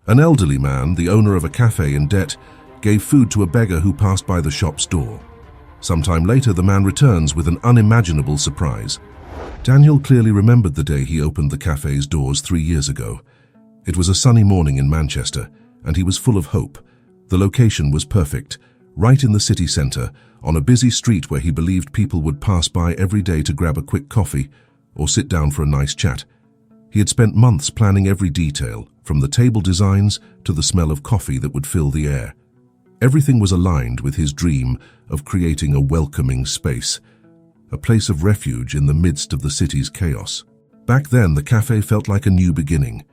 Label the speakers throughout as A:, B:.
A: An elderly man, the owner of a cafe in debt, gave food to a beggar who passed by the shop's door. Sometime later, the man returns with an unimaginable surprise. Daniel clearly remembered the day he opened the cafe's doors 3 years ago. It was a sunny morning in Manchester, and he was full of hope. The location was perfect, right in the city centre, on a busy street where he believed people would pass by every day to grab a quick coffee or sit down for a nice chat. He had spent months planning every detail, from the table designs to the smell of coffee that would fill the air. Everything was aligned with his dream of creating a welcoming space, a place of refuge in the midst of the city's chaos. Back then, the cafe felt like a new beginning.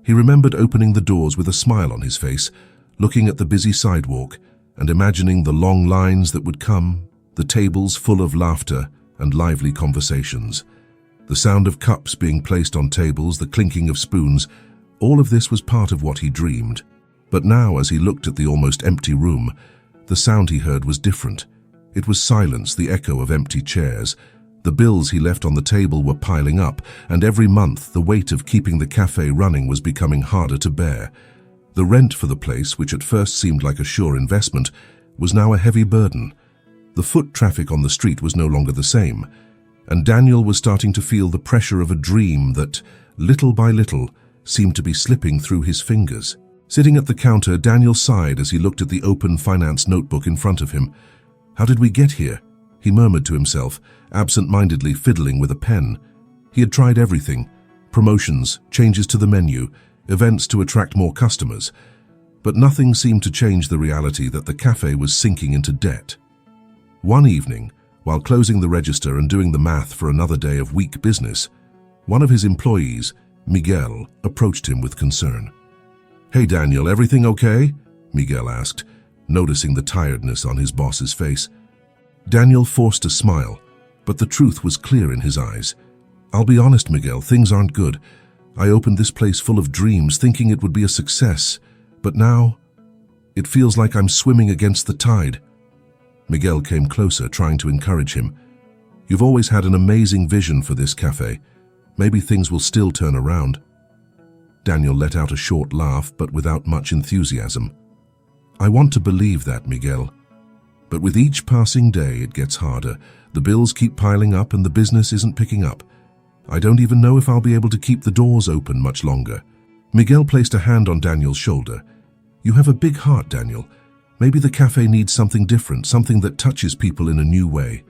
A: He remembered opening the doors with a smile on his face, looking at the busy sidewalk and imagining the long lines that would come, the tables full of laughter and lively conversations. The sound of cups being placed on tables, the clinking of spoons, all of this was part of what he dreamed. But now, as he looked at the almost empty room, the sound he heard was different. It was silence, the echo of empty chairs. The bills he left on the table were piling up, and every month the weight of keeping the cafe running was becoming harder to bear. The rent for the place, which at first seemed like a sure investment, was now a heavy burden. The foot traffic on the street was no longer the same, and Daniel was starting to feel the pressure of a dream that, little by little, seemed to be slipping through his fingers. Sitting at the counter, Daniel sighed as he looked at the open finance notebook in front of him. "How did we get here?" he murmured to himself, absent-mindedly fiddling with a pen. He had tried everything: promotions, changes to the menu, events to attract more customers. But nothing seemed to change the reality that the cafe was sinking into debt. One evening, while closing the register and doing the math for another day of weak business, one of his employees, Miguel, approached him with concern. "Hey Daniel, everything okay?" Miguel asked, noticing the tiredness on his boss's face. Daniel forced a smile, but the truth was clear in his eyes. "I'll be honest, Miguel, things aren't good. I opened this place full of dreams, thinking it would be a success, but now it feels like I'm swimming against the tide." Miguel came closer, trying to encourage him. "You've always had an amazing vision for this cafe. Maybe things will still turn around." Daniel let out a short laugh, but without much enthusiasm. "I want to believe that, Miguel. But with each passing day, it gets harder. The bills keep piling up and the business isn't picking up. I don't even know if I'll be able to keep the doors open much longer." Miguel placed a hand on Daniel's shoulder. "You have a big heart, Daniel. Maybe the cafe needs something different, something that touches people in a new way."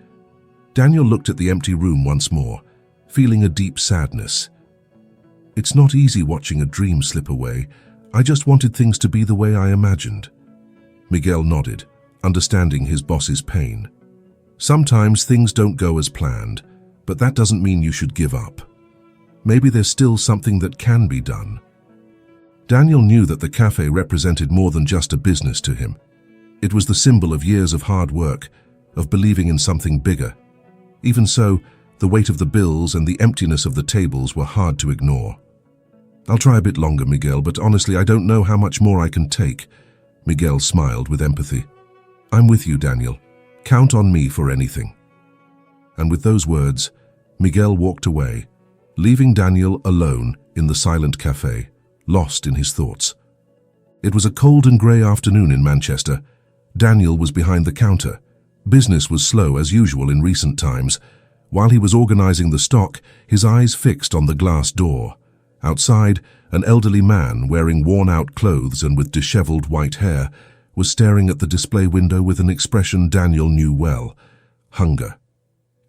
A: Daniel looked at the empty room once more, feeling a deep sadness. "It's not easy watching a dream slip away. I just wanted things to be the way I imagined." Miguel nodded, understanding his boss's pain. "Sometimes things don't go as planned, but that doesn't mean you should give up. Maybe there's still something that can be done." Daniel knew that the cafe represented more than just a business to him. It was the symbol of years of hard work, of believing in something bigger. Even so, the weight of the bills and the emptiness of the tables were hard to ignore. "I'll try a bit longer, Miguel, but honestly, I don't know how much more I can take." Miguel smiled with empathy. "I'm with you, Daniel. Count on me for anything." And with those words, Miguel walked away, leaving Daniel alone in the silent cafe, lost in his thoughts. It was a cold and grey afternoon in Manchester. Daniel was behind the counter. Business was slow as usual in recent times. While he was organizing the stock, his eyes fixed on the glass door. Outside, an elderly man wearing worn-out clothes and with disheveled white hair was staring at the display window with an expression Daniel knew well: hunger.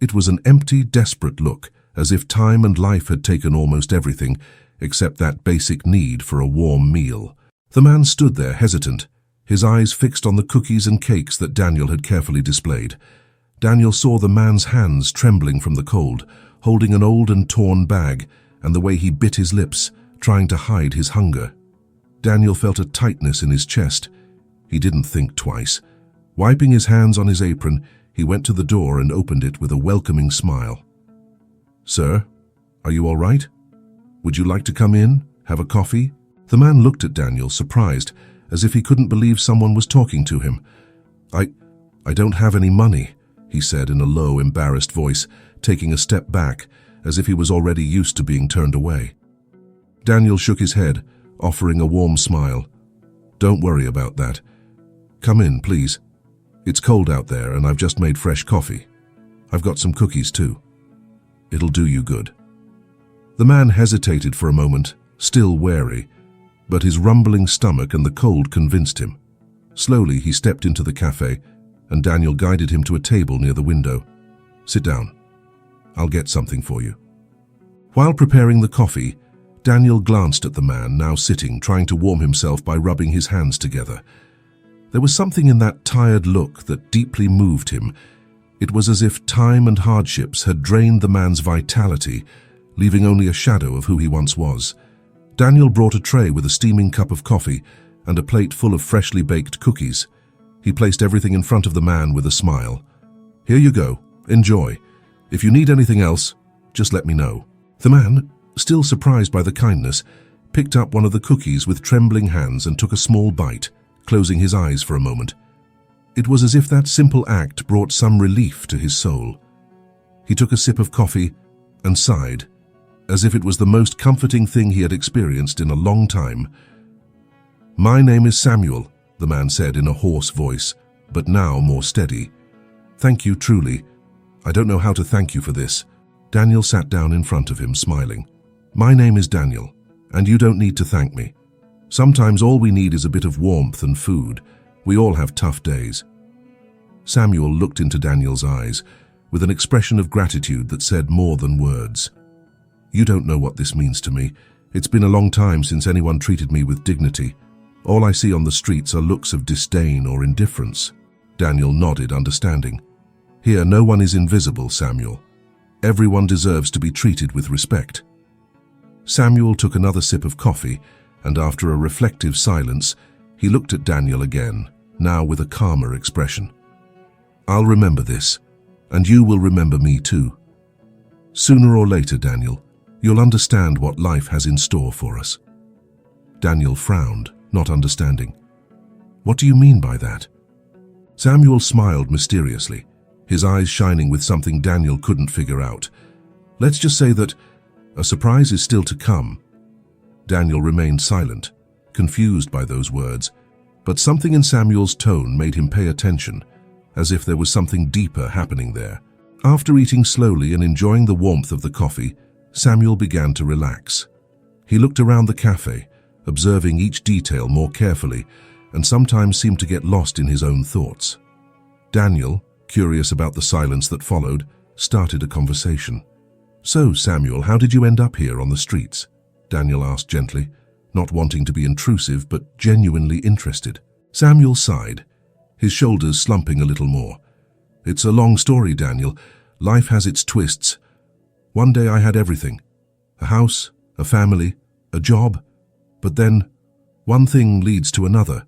A: It was an empty, desperate look, as if time and life had taken almost everything except that basic need for a warm meal. The man stood there hesitant, his eyes fixed on the cookies and cakes that Daniel had carefully displayed. Daniel saw the man's hands trembling from the cold, holding an old and torn bag, and the way he bit his lips, trying to hide his hunger. Daniel felt a tightness in his chest. He didn't think twice. Wiping his hands on his apron, he went to the door and opened it with a welcoming smile. "Sir, are you all right? Would you like to come in, have a coffee?" The man looked at Daniel, surprised, as if he couldn't believe someone was talking to him. I don't have any money," he said in a low, embarrassed voice, taking a step back, as if he was already used to being turned away. Daniel shook his head, offering a warm smile. "Don't worry about that. Come in, please. It's cold out there and I've just made fresh coffee. I've got some cookies too. It'll do you good." The man hesitated for a moment, still wary, but his rumbling stomach and the cold convinced him. Slowly he stepped into the cafe and Daniel guided him to a table near the window. "Sit down. I'll get something for you." While preparing the coffee, Daniel glanced at the man now sitting, trying to warm himself by rubbing his hands together. There was something in that tired look that deeply moved him. It was as if time and hardships had drained the man's vitality, leaving only a shadow of who he once was. Daniel brought a tray with a steaming cup of coffee and a plate full of freshly baked cookies. He placed everything in front of the man with a smile. "Here you go. Enjoy. If you need anything else, just let me know." The man, still surprised by the kindness, picked up one of the cookies with trembling hands and took a small bite, closing his eyes for a moment. It was as if that simple act brought some relief to his soul. He took a sip of coffee and sighed, as if it was the most comforting thing he had experienced in a long time. "My name is Samuel," the man said in a hoarse voice, but now more steady. "Thank you, truly. I don't know how to thank you for this." Daniel sat down in front of him, smiling. "My name is Daniel, and you don't need to thank me. Sometimes all we need is a bit of warmth and food. We all have tough days." Samuel looked into Daniel's eyes with an expression of gratitude that said more than words. "You don't know what this means to me. It's been a long time since anyone treated me with dignity. All I see on the streets are looks of disdain or indifference." Daniel nodded, understanding. "Here, no one is invisible, Samuel. Everyone deserves to be treated with respect." Samuel took another sip of coffee, and after a reflective silence, he looked at Daniel again, now with a calmer expression. "I'll remember this, and you will remember me too. Sooner or later, Daniel, you'll understand what life has in store for us." Daniel frowned, not understanding. "What do you mean by that?" Samuel smiled mysteriously, his eyes shining with something Daniel couldn't figure out. "Let's just say that a surprise is still to come." Daniel remained silent, confused by those words, but something in Samuel's tone made him pay attention, as if there was something deeper happening there. After eating slowly and enjoying the warmth of the coffee, Samuel began to relax. He looked around the cafe, observing each detail more carefully, and sometimes seemed to get lost in his own thoughts. Daniel, curious about the silence that followed, started a conversation. "So, Samuel, how did you end up here on the streets?" Daniel asked gently, not wanting to be intrusive but genuinely interested. Samuel sighed, his shoulders slumping a little more. "It's a long story, Daniel. Life has its twists. One day I had everything. A house, a family, a job. But then, one thing leads to another.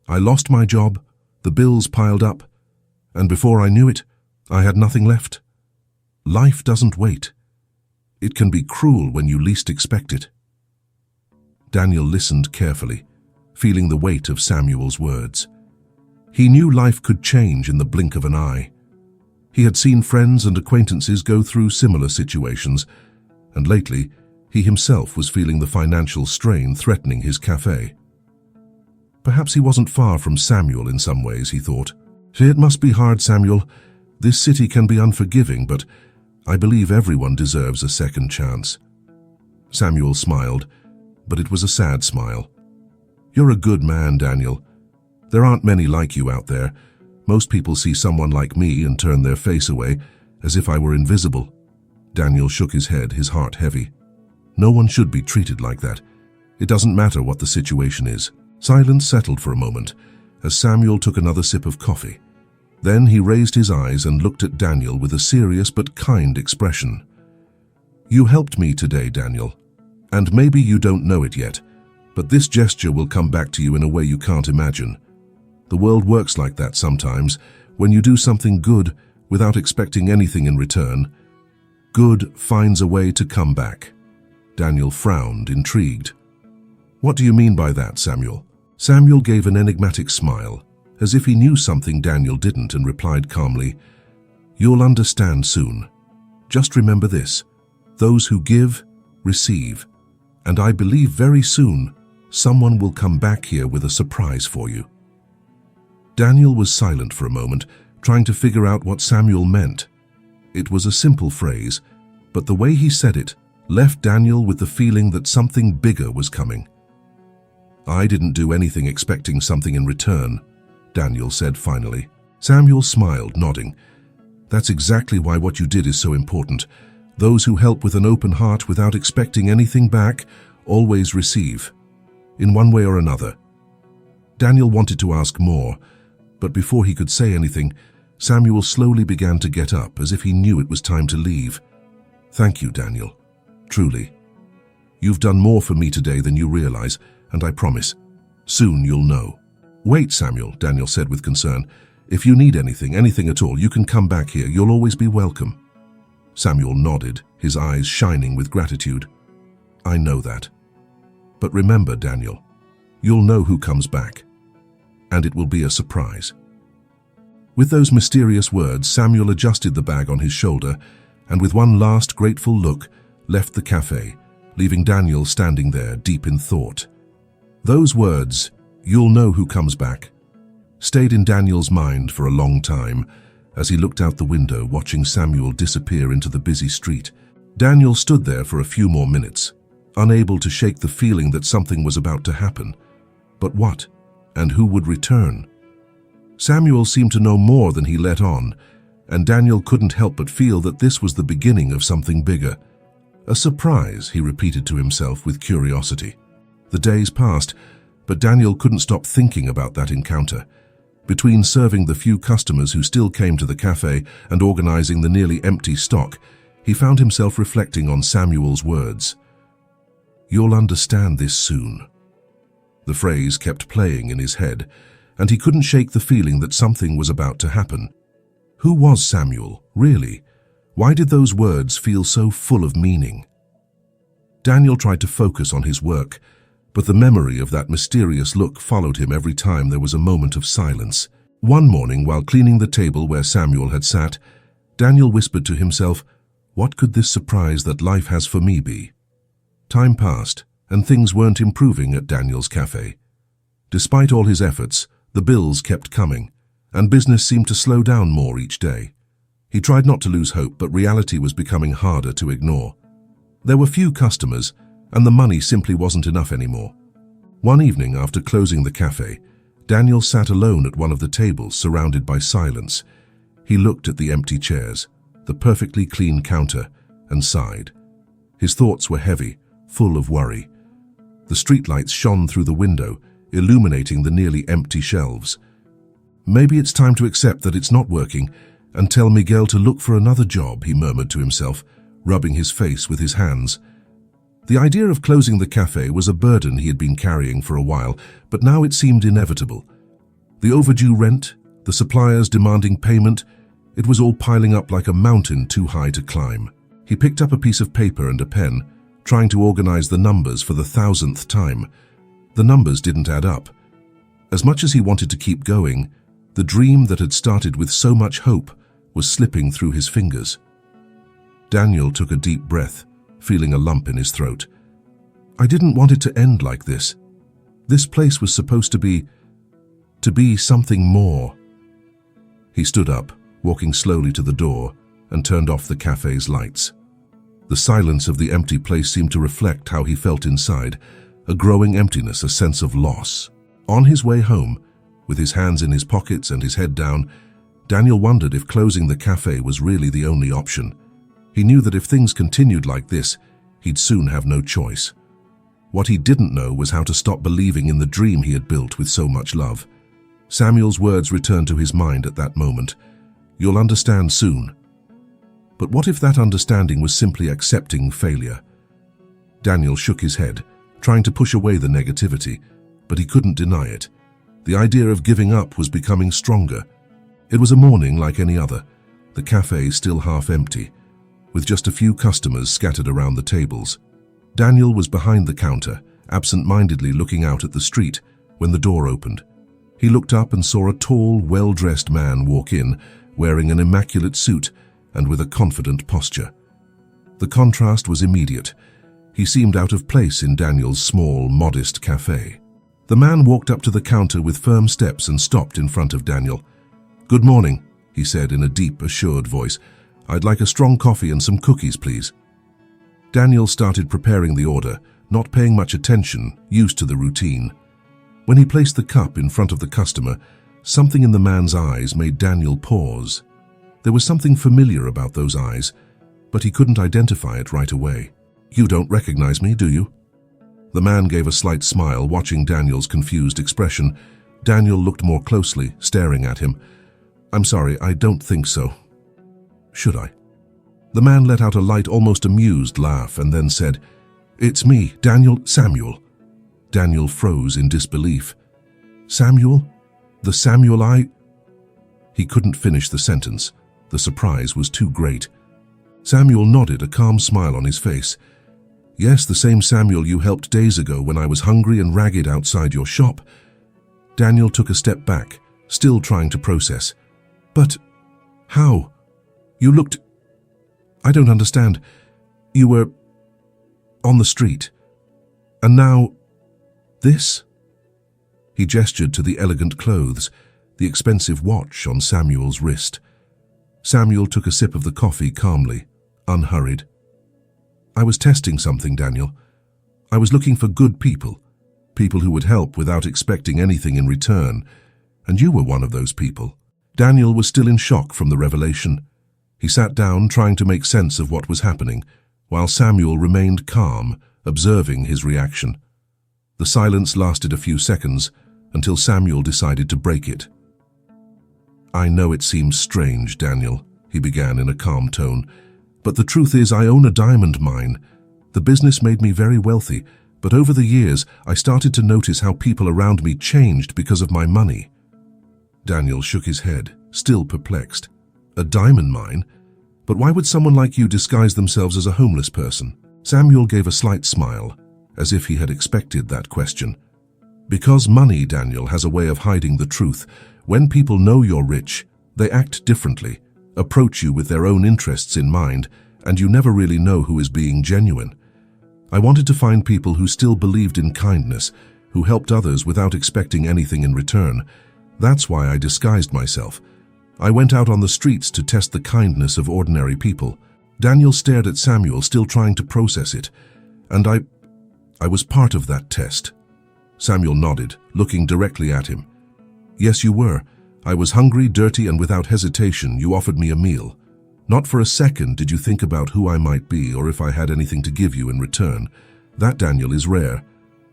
A: I lost my job, the bills piled up, and before I knew it, I had nothing left. Life doesn't wait. It can be cruel when you least expect it." Daniel listened carefully, feeling the weight of Samuel's words. He knew life could change in the blink of an eye. He had seen friends and acquaintances go through similar situations, and lately, he himself was feeling the financial strain threatening his cafe. Perhaps he wasn't far from Samuel in some ways, he thought. "It must be hard, Samuel. This city can be unforgiving, but I believe everyone deserves a second chance." Samuel smiled, but it was a sad smile. "You're a good man, Daniel. There aren't many like you out there. Most people see someone like me and turn their face away, as if I were invisible." Daniel shook his head, his heart heavy. "No one should be treated like that. It doesn't matter what the situation is." Silence settled for a moment, as Samuel took another sip of coffee. Then he raised his eyes and looked at Daniel with a serious but kind expression. "You helped me today, Daniel, and maybe you don't know it yet, but this gesture will come back to you in a way you can't imagine. The world works like that sometimes, when you do something good without expecting anything in return. Good finds a way to come back." Daniel frowned, intrigued. "What do you mean by that, Samuel?" Samuel gave an enigmatic smile, as if he knew something Daniel didn't, and replied calmly, "You'll understand soon. Just remember this: those who give, receive, and I believe very soon Someone will come back here with a surprise for you." Daniel was silent for a moment, trying to figure out what Samuel meant. It was a simple phrase, but the way he said it left Daniel with the feeling that something bigger was coming. "I didn't do anything expecting something in return," Daniel said finally. Samuel smiled, nodding. "That's exactly why what you did is so important. Those who help with an open heart without expecting anything back always receive, in one way or another." Daniel wanted to ask more, but before he could say anything, Samuel slowly began to get up, as if he knew it was time to leave. "Thank you, Daniel. Truly. You've done more for me today than you realize, and I promise, soon you'll know." "Wait, Samuel," Daniel said with concern. "If you need anything at all, you can come back here. You'll always be welcome." Samuel nodded, his eyes shining with gratitude. "I know that. But remember, Daniel, you'll know who comes back, and it will be a surprise." With those mysterious words, Samuel adjusted the bag on his shoulder and with one last grateful look, left the cafe, leaving Daniel standing there deep in thought. Those words, "You'll know who comes back," stayed in Daniel's mind for a long time as he looked out the window, watching Samuel disappear into the busy street. Daniel stood there for a few more minutes, unable to shake the feeling that something was about to happen. But what? And who would return? Samuel seemed to know more than he let on, and Daniel couldn't help but feel that this was the beginning of something bigger. A surprise, he repeated to himself with curiosity. The days passed, but Daniel couldn't stop thinking about that encounter. Between serving the few customers who still came to the cafe and organizing the nearly empty stock, he found himself reflecting on Samuel's words. "You'll understand this soon." The phrase kept playing in his head, and he couldn't shake the feeling that something was about to happen. Who was Samuel, really? Why did those words feel so full of meaning? Daniel tried to focus on his work, but the memory of that mysterious look followed him every time there was a moment of silence. One morning, while cleaning the table where Samuel had sat, Daniel whispered to himself, "What could this surprise that life has for me be?" Time passed, and things weren't improving at Daniel's cafe. Despite all his efforts, the bills kept coming, and business seemed to slow down more each day. He tried not to lose hope, but reality was becoming harder to ignore. There were few customers, and the money simply wasn't enough anymore. One evening, after closing the cafe, Daniel sat alone at one of the tables, surrounded by silence. He looked at the empty chairs, the perfectly clean counter, and sighed. His thoughts were heavy, full of worry. The streetlights shone through the window, illuminating the nearly empty shelves. "Maybe it's time to accept that it's not working and tell Miguel to look for another job," he murmured to himself, rubbing his face with his hands. The idea of closing the cafe was a burden he had been carrying for a while, but now it seemed inevitable. The overdue rent, the suppliers demanding payment, it was all piling up like a mountain too high to climb. He picked up a piece of paper and a pen, trying to organize the numbers for the 1,000th time. The numbers didn't add up. As much as he wanted to keep going, the dream that had started with so much hope was slipping through his fingers. Daniel took a deep breath, feeling a lump in his throat. "I didn't want it to end like this. This place was supposed to be something more." He stood up, walking slowly to the door, and turned off the cafe's lights. The silence of the empty place seemed to reflect how he felt inside, a growing emptiness, a sense of loss. On his way home, with his hands in his pockets and his head down, Daniel wondered if closing the cafe was really the only option. He knew that if things continued like this, he'd soon have no choice. What he didn't know was how to stop believing in the dream he had built with so much love. Samuel's words returned to his mind at that moment. "You'll understand soon." But what if that understanding was simply accepting failure? Daniel shook his head, trying to push away the negativity, but he couldn't deny it. The idea of giving up was becoming stronger. It was a morning like any other, the cafe still half empty, with just a few customers scattered around the tables. Daniel was behind the counter, absent-mindedly looking out at the street, when the door opened. He looked up and saw a tall, well-dressed man walk in, wearing an immaculate suit and with a confident posture. The contrast was immediate. He seemed out of place in Daniel's small, modest cafe. The man walked up to the counter with firm steps and stopped in front of Daniel. "Good morning," he said in a deep, assured voice. "I'd like a strong coffee and some cookies, please." Daniel started preparing the order, not paying much attention, used to the routine. When he placed the cup in front of the customer, something in the man's eyes made Daniel pause. There was something familiar about those eyes, but he couldn't identify it right away. "You don't recognize me, do you?" The man gave a slight smile, watching Daniel's confused expression. Daniel looked more closely, staring at him. "I'm sorry, I don't think so." "Should I?" The man let out a light, almost amused laugh and then said, "It's me, Samuel." Daniel froze in disbelief. "Samuel? The Samuel I—" He couldn't finish the sentence. The surprise was too great. Samuel nodded, a calm smile on his face. "Yes, the same Samuel you helped days ago when I was hungry and ragged outside your shop." Daniel took a step back, still trying to process. "But how? You looked— I don't understand. You were on the street. And now this?" He gestured to the elegant clothes, the expensive watch on Samuel's wrist. Samuel took a sip of the coffee calmly, unhurried. "I was testing something, Daniel. I was looking for good people, people who would help without expecting anything in return, and you were one of those people." Daniel was still in shock from the revelation. He sat down, trying to make sense of what was happening, while Samuel remained calm, observing his reaction. The silence lasted a few seconds, until Samuel decided to break it. "I know it seems strange, Daniel," he began in a calm tone, "but the truth is I own a diamond mine. The business made me very wealthy, but over the years I started to notice how people around me changed because of my money." Daniel shook his head, still perplexed. "A diamond mine? But why would someone like you disguise themselves as a homeless person?" Samuel gave a slight smile, as if he had expected that question. "Because money, Daniel, has a way of hiding the truth. When people know you're rich, they act differently, approach you with their own interests in mind, and you never really know who is being genuine. I wanted to find people who still believed in kindness, who helped others without expecting anything in return. That's why I disguised myself. I went out on the streets to test the kindness of ordinary people." Daniel stared at Samuel, still trying to process it. "And I was part of that test." Samuel nodded, looking directly at him. "Yes, you were. I was hungry, dirty, and without hesitation, you offered me a meal. Not for a second did you think about who I might be or if I had anything to give you in return. That, Daniel, is rare.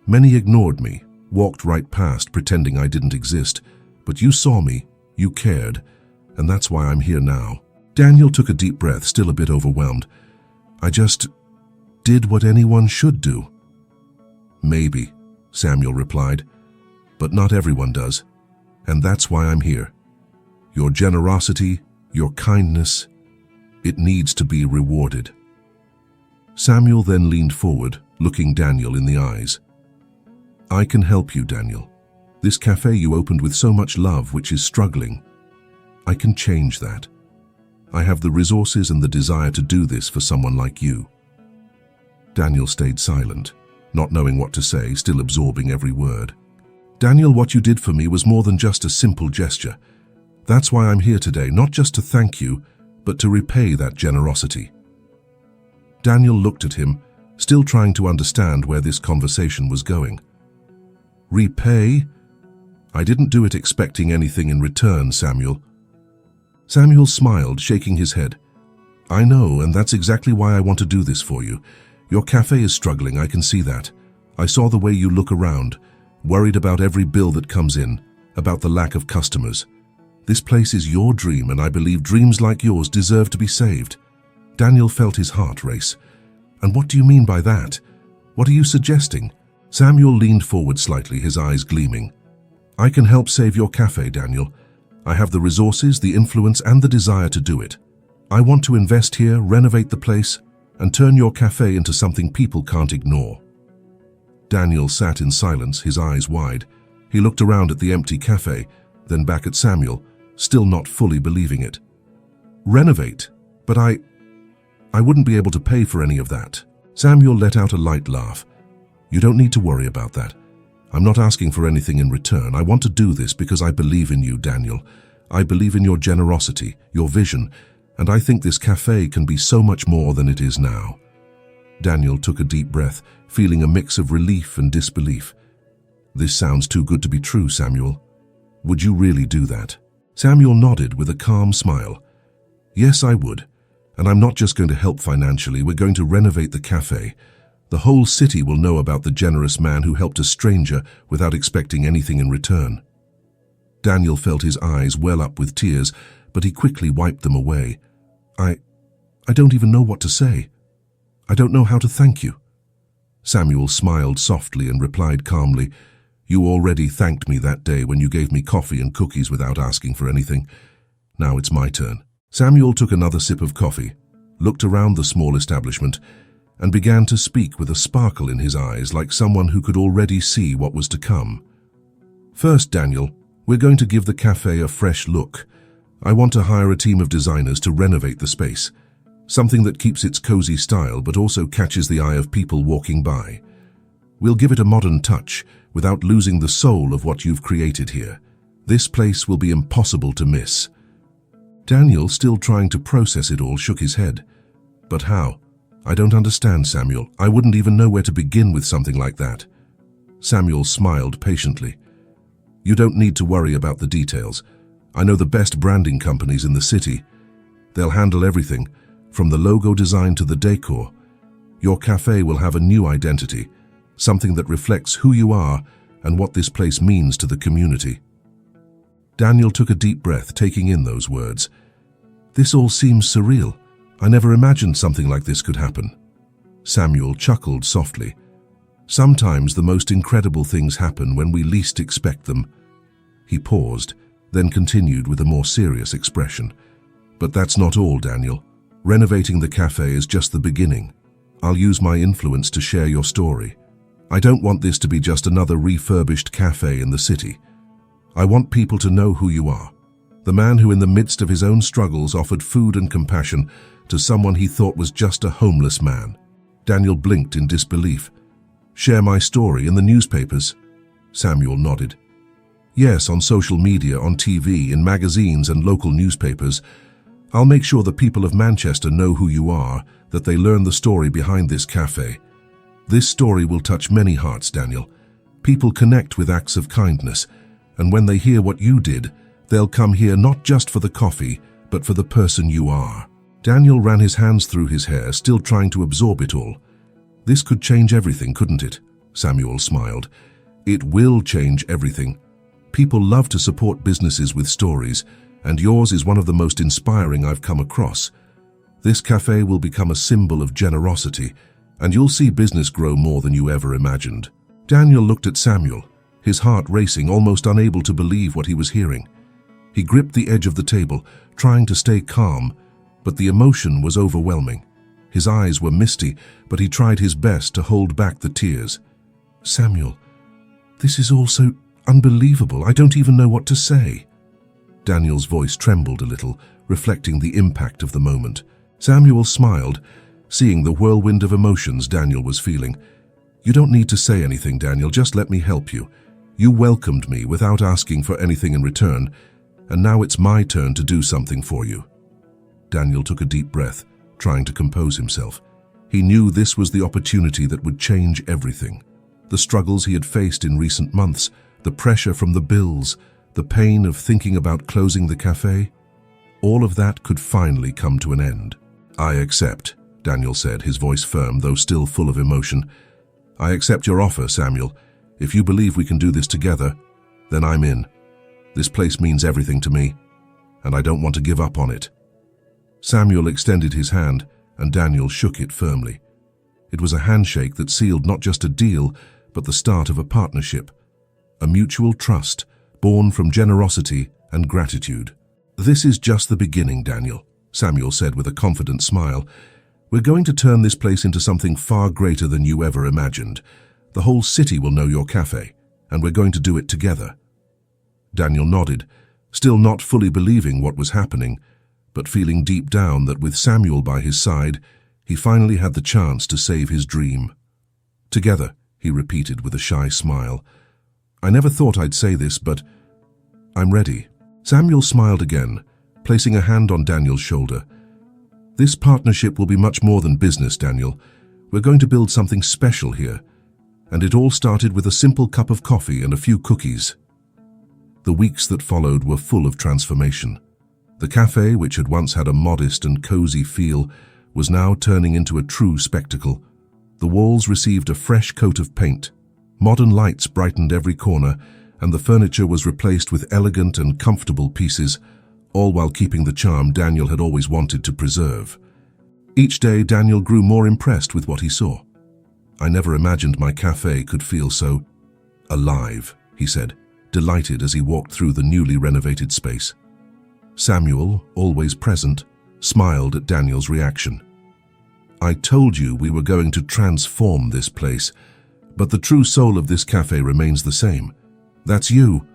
A: Many ignored me, walked right past, pretending I didn't exist. But you saw me, you cared, and that's why I'm here now." Daniel took a deep breath, still a bit overwhelmed. "I just did what anyone should do." "Maybe," Samuel replied, "but not everyone does. And that's why I'm here. Your generosity, your kindness, it needs to be rewarded." Samuel then leaned forward, looking Daniel in the eyes. "I can help you, Daniel. This cafe you opened with so much love, which is struggling. I can change that. I have the resources and the desire to do this for someone like you." Daniel stayed silent, not knowing what to say, still absorbing every word. "Daniel, what you did for me was more than just a simple gesture. That's why I'm here today, not just to thank you, but to repay that generosity." Daniel looked at him, still trying to understand where this conversation was going. "Repay? I didn't do it expecting anything in return, Samuel." Samuel smiled, shaking his head. "I know, and that's exactly why I want to do this for you. Your cafe is struggling, I can see that. I saw the way you look around, worried about every bill that comes in, about the lack of customers. This place is your dream, and I believe dreams like yours deserve to be saved." Daniel felt his heart race. "And what do you mean by that? What are you suggesting?" Samuel leaned forward slightly, his eyes gleaming. "I can help save your cafe, Daniel. I have the resources, the influence, and the desire to do it. I want to invest here, renovate the place, and turn your cafe into something people can't ignore." Daniel sat in silence, his eyes wide. He looked around at the empty cafe, then back at Samuel, still not fully believing it. "Renovate? But I wouldn't be able to pay for any of that." Samuel let out a light laugh. You don't need to worry about that. I'm not asking for anything in return. I want to do this because I believe in you, Daniel. I believe in your generosity, your vision, and I think this cafe can be so much more than it is now. Daniel took a deep breath, feeling a mix of relief and disbelief. This sounds too good to be true, Samuel. Would you really do that? Samuel nodded with a calm smile. Yes, I would. And I'm not just going to help financially, we're going to renovate the cafe. The whole city will know about the generous man who helped a stranger without expecting anything in return. Daniel felt his eyes well up with tears, but he quickly wiped them away. I don't even know what to say. I don't know how to thank you. Samuel smiled softly and replied calmly, You already thanked me that day when you gave me coffee and cookies without asking for anything. Now it's my turn. Samuel took another sip of coffee, looked around the small establishment, and began to speak with a sparkle in his eyes like someone who could already see what was to come. First, Daniel, we're going to give the cafe a fresh look. I want to hire a team of designers to renovate the space. Something that keeps its cozy style but also catches the eye of people walking by. We'll give it a modern touch without losing the soul of what you've created here. This place will be impossible to miss. Daniel, still trying to process it all, shook his head. But how? I don't understand, Samuel. I wouldn't even know where to begin with something like that. Samuel smiled patiently. You don't need to worry about the details. I know the best branding companies in the city. They'll handle everything, from the logo design to the decor. Your cafe will have a new identity, something that reflects who you are and what this place means to the community. Daniel took a deep breath, taking in those words. This all seems surreal. I never imagined something like this could happen. Samuel chuckled softly. Sometimes the most incredible things happen when we least expect them. He paused, then continued with a more serious expression. But that's not all, Daniel. Renovating the cafe is just the beginning. I'll use my influence to share your story. I don't want this to be just another refurbished cafe in the city. I want people to know who you are. The man who in the midst of his own struggles offered food and compassion to someone he thought was just a homeless man. Daniel blinked in disbelief. Share my story in the newspapers? Samuel nodded. Yes, on social media, on TV, in magazines and local newspapers. I'll make sure the people of Manchester know who you are, that they learn the story behind this cafe. This story will touch many hearts, Daniel. People connect with acts of kindness, and when they hear what you did, they'll come here not just for the coffee, but for the person you are. Daniel ran his hands through his hair, still trying to absorb it all. This could change everything, couldn't it? Samuel smiled. It will change everything. People love to support businesses with stories, and yours is one of the most inspiring I've come across. This cafe will become a symbol of generosity, and you'll see business grow more than you ever imagined. Daniel looked at Samuel, his heart racing, almost unable to believe what he was hearing. He gripped the edge of the table, trying to stay calm, but the emotion was overwhelming. His eyes were misty, but he tried his best to hold back the tears. Samuel, this is all so unbelievable. I don't even know what to say. Daniel's voice trembled a little, reflecting the impact of the moment. Samuel smiled, seeing the whirlwind of emotions Daniel was feeling. You don't need to say anything, Daniel, just let me help you. You welcomed me without asking for anything in return, and now it's my turn to do something for you. Daniel took a deep breath, trying to compose himself. He knew this was the opportunity that would change everything. The struggles he had faced in recent months, the pressure from the bills, the pain of thinking about closing the cafe, all of that could finally come to an end. I accept, Daniel said, his voice firm, though still full of emotion. I accept your offer, Samuel. If you believe we can do this together, then I'm in. This place means everything to me, and I don't want to give up on it. Samuel extended his hand, and Daniel shook it firmly. It was a handshake that sealed not just a deal, but the start of a partnership, a mutual trust born from generosity and gratitude. This is just the beginning, Daniel, Samuel said with a confident smile. We're going to turn this place into something far greater than you ever imagined. The whole city will know your cafe, and we're going to do it together. Daniel nodded, still not fully believing what was happening, but feeling deep down that with Samuel by his side, He finally had the chance to save his dream. Together, he repeated with a shy smile. I never thought I'd say this, but I'm ready. Samuel smiled again, placing a hand on Daniel's shoulder. This partnership will be much more than business, Daniel. We're going to build something special here. And it all started with a simple cup of coffee and a few cookies. The weeks that followed were full of transformation. The cafe, which had once had a modest and cozy feel, was now turning into a true spectacle. The walls received a fresh coat of paint. Modern lights brightened every corner, and the furniture was replaced with elegant and comfortable pieces, all while keeping the charm Daniel had always wanted to preserve. Each day, Daniel grew more impressed with what he saw. I never imagined my cafe could feel so alive, he said, delighted as he walked through the newly renovated space. Samuel, always present, smiled at Daniel's reaction. I told you we were going to transform this place, but the true soul of this cafe remains the same. That's you.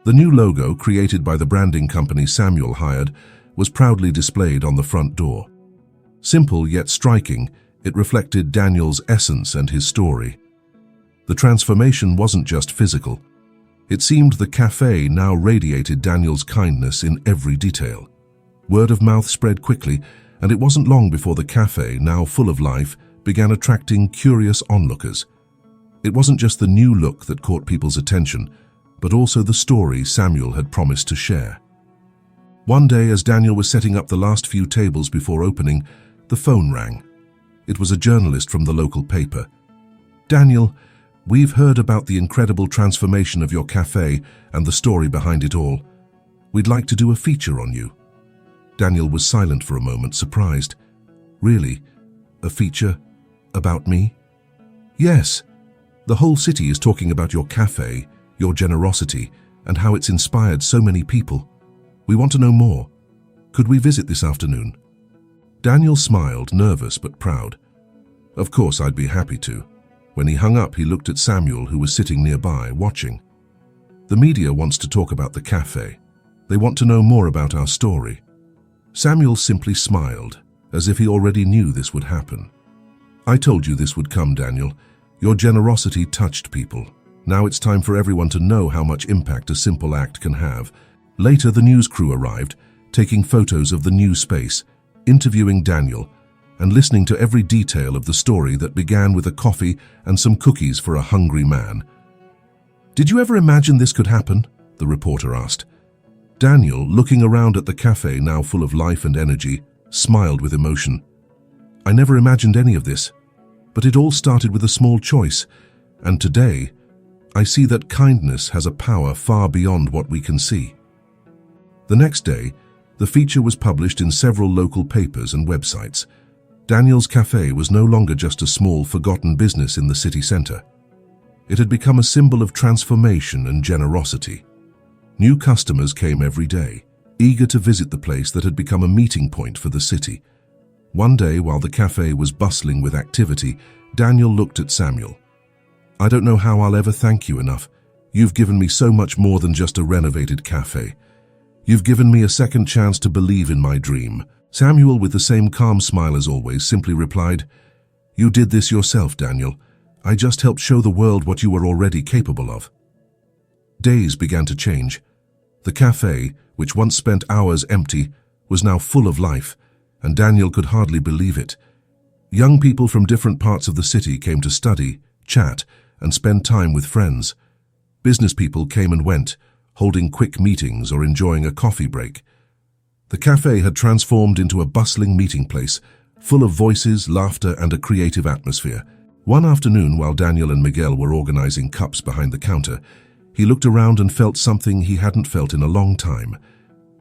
A: The new logo, created by the branding company Samuel hired, was proudly displayed on the front door. Simple yet striking, it reflected Daniel's essence and his story. The transformation wasn't just physical. It seemed the cafe now radiated Daniel's kindness in every detail. Word of mouth spread quickly, and it wasn't long before the cafe, now full of life, began attracting curious onlookers. It wasn't just the new look that caught people's attention, but also the story Samuel had promised to share. One day, as Daniel was setting up the last few tables before opening, the phone rang. It was a journalist from the local paper. Daniel, we've heard about the incredible transformation of your cafe and the story behind it all. We'd like to do a feature on you. Daniel was silent for a moment, surprised. Really? A feature about me? Yes. The whole city is talking about your cafe, your generosity, and how it's inspired so many people. We want to know more. Could we visit this afternoon? Daniel smiled, nervous but proud. Of course, I'd be happy to. When he hung up, he looked at Samuel, who was sitting nearby, watching. The media wants to talk about the cafe. They want to know more about our story. Samuel simply smiled, as if he already knew this would happen. I told you this would come, Daniel. Your generosity touched people. Now it's time for everyone to know how much impact a simple act can have. Later, the news crew arrived, taking photos of the new space, interviewing Daniel, and listening to every detail of the story that began with a coffee and some cookies for a hungry man. Did you ever imagine this could happen? The reporter asked. Daniel, looking around at the cafe now full of life and energy, smiled with emotion. I never imagined any of this, but it all started with a small choice, and today, I see that kindness has a power far beyond what we can see. The next day, the feature was published in several local papers and websites. Daniel's cafe was no longer just a small, forgotten business in the city center. It had become a symbol of transformation and generosity. New customers came every day, eager to visit the place that had become a meeting point for the city. One day, while the cafe was bustling with activity, Daniel looked at Samuel. I don't know how I'll ever thank you enough. You've given me so much more than just a renovated cafe. You've given me a second chance to believe in my dream. Samuel, with the same calm smile as always, simply replied, You did this yourself, Daniel. I just helped show the world what you were already capable of. Days began to change. The cafe, which once spent hours empty, was now full of life, and Daniel could hardly believe it. Young people from different parts of the city came to study, chat, and spend time with friends. Business people came and went, holding quick meetings or enjoying a coffee break. The cafe had transformed into a bustling meeting place, full of voices, laughter, and a creative atmosphere. One afternoon, while Daniel and Miguel were organizing cups behind the counter, he looked around and felt something he hadn't felt in a long time: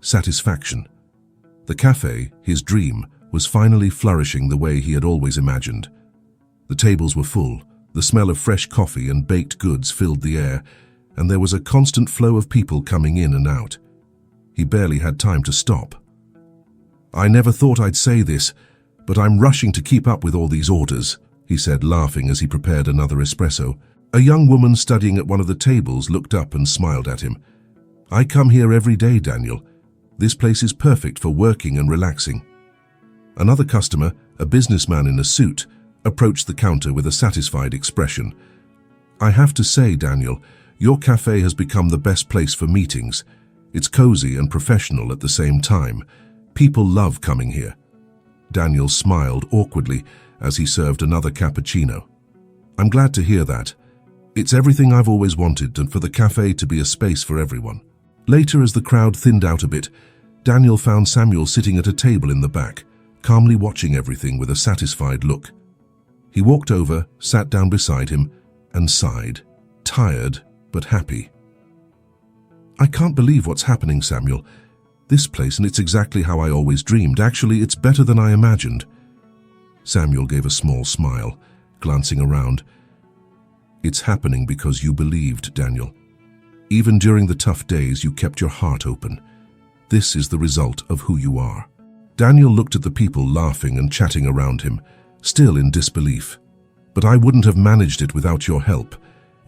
A: satisfaction. The cafe, his dream, was finally flourishing the way he had always imagined. The tables were full, the smell of fresh coffee and baked goods filled the air, and there was a constant flow of people coming in and out. He barely had time to stop. I never thought I'd say this, but I'm rushing to keep up with all these orders, he said, laughing as he prepared another espresso. A young woman studying at one of the tables looked up and smiled at him. I come here every day, Daniel. This place is perfect for working and relaxing. Another customer, a businessman in a suit, approached the counter with a satisfied expression. "I have to say, Daniel, your cafe has become the best place for meetings. It's cozy and professional at the same time. People love coming here." Daniel smiled awkwardly as he served another cappuccino. "I'm glad to hear that. It's everything I've always wanted, and for the cafe to be a space for everyone." Later, as the crowd thinned out a bit, Daniel found Samuel sitting at a table in the back, calmly watching everything with a satisfied look. He walked over, sat down beside him, and sighed, tired but happy. "I can't believe what's happening, Samuel. This place, and it's exactly how I always dreamed. Actually, it's better than I imagined." Samuel gave a small smile, glancing around. "It's happening because you believed, Daniel. Even during the tough days, you kept your heart open. This is the result of who you are." Daniel looked at the people laughing and chatting around him, still in disbelief. "But I wouldn't have managed it without your help.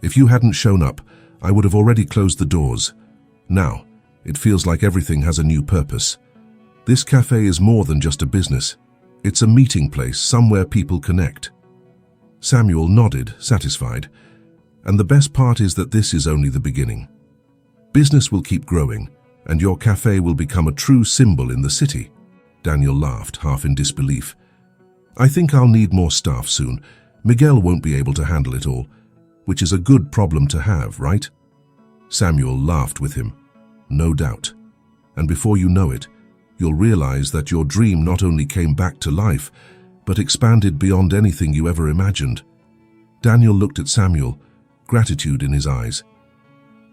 A: If you hadn't shown up, I would have already closed the doors. Now, it feels like everything has a new purpose. This cafe is more than just a business. It's a meeting place, somewhere people connect." Samuel nodded, satisfied. "And the best part is that this is only the beginning. Business will keep growing, and your cafe will become a true symbol in the city." Daniel laughed, half in disbelief. "I think I'll need more staff soon. Miguel won't be able to handle it all, which is a good problem to have, right?" Samuel laughed with him. "No doubt. And before you know it, you'll realize that your dream not only came back to life, but expanded beyond anything you ever imagined." Daniel looked at Samuel, gratitude in his eyes.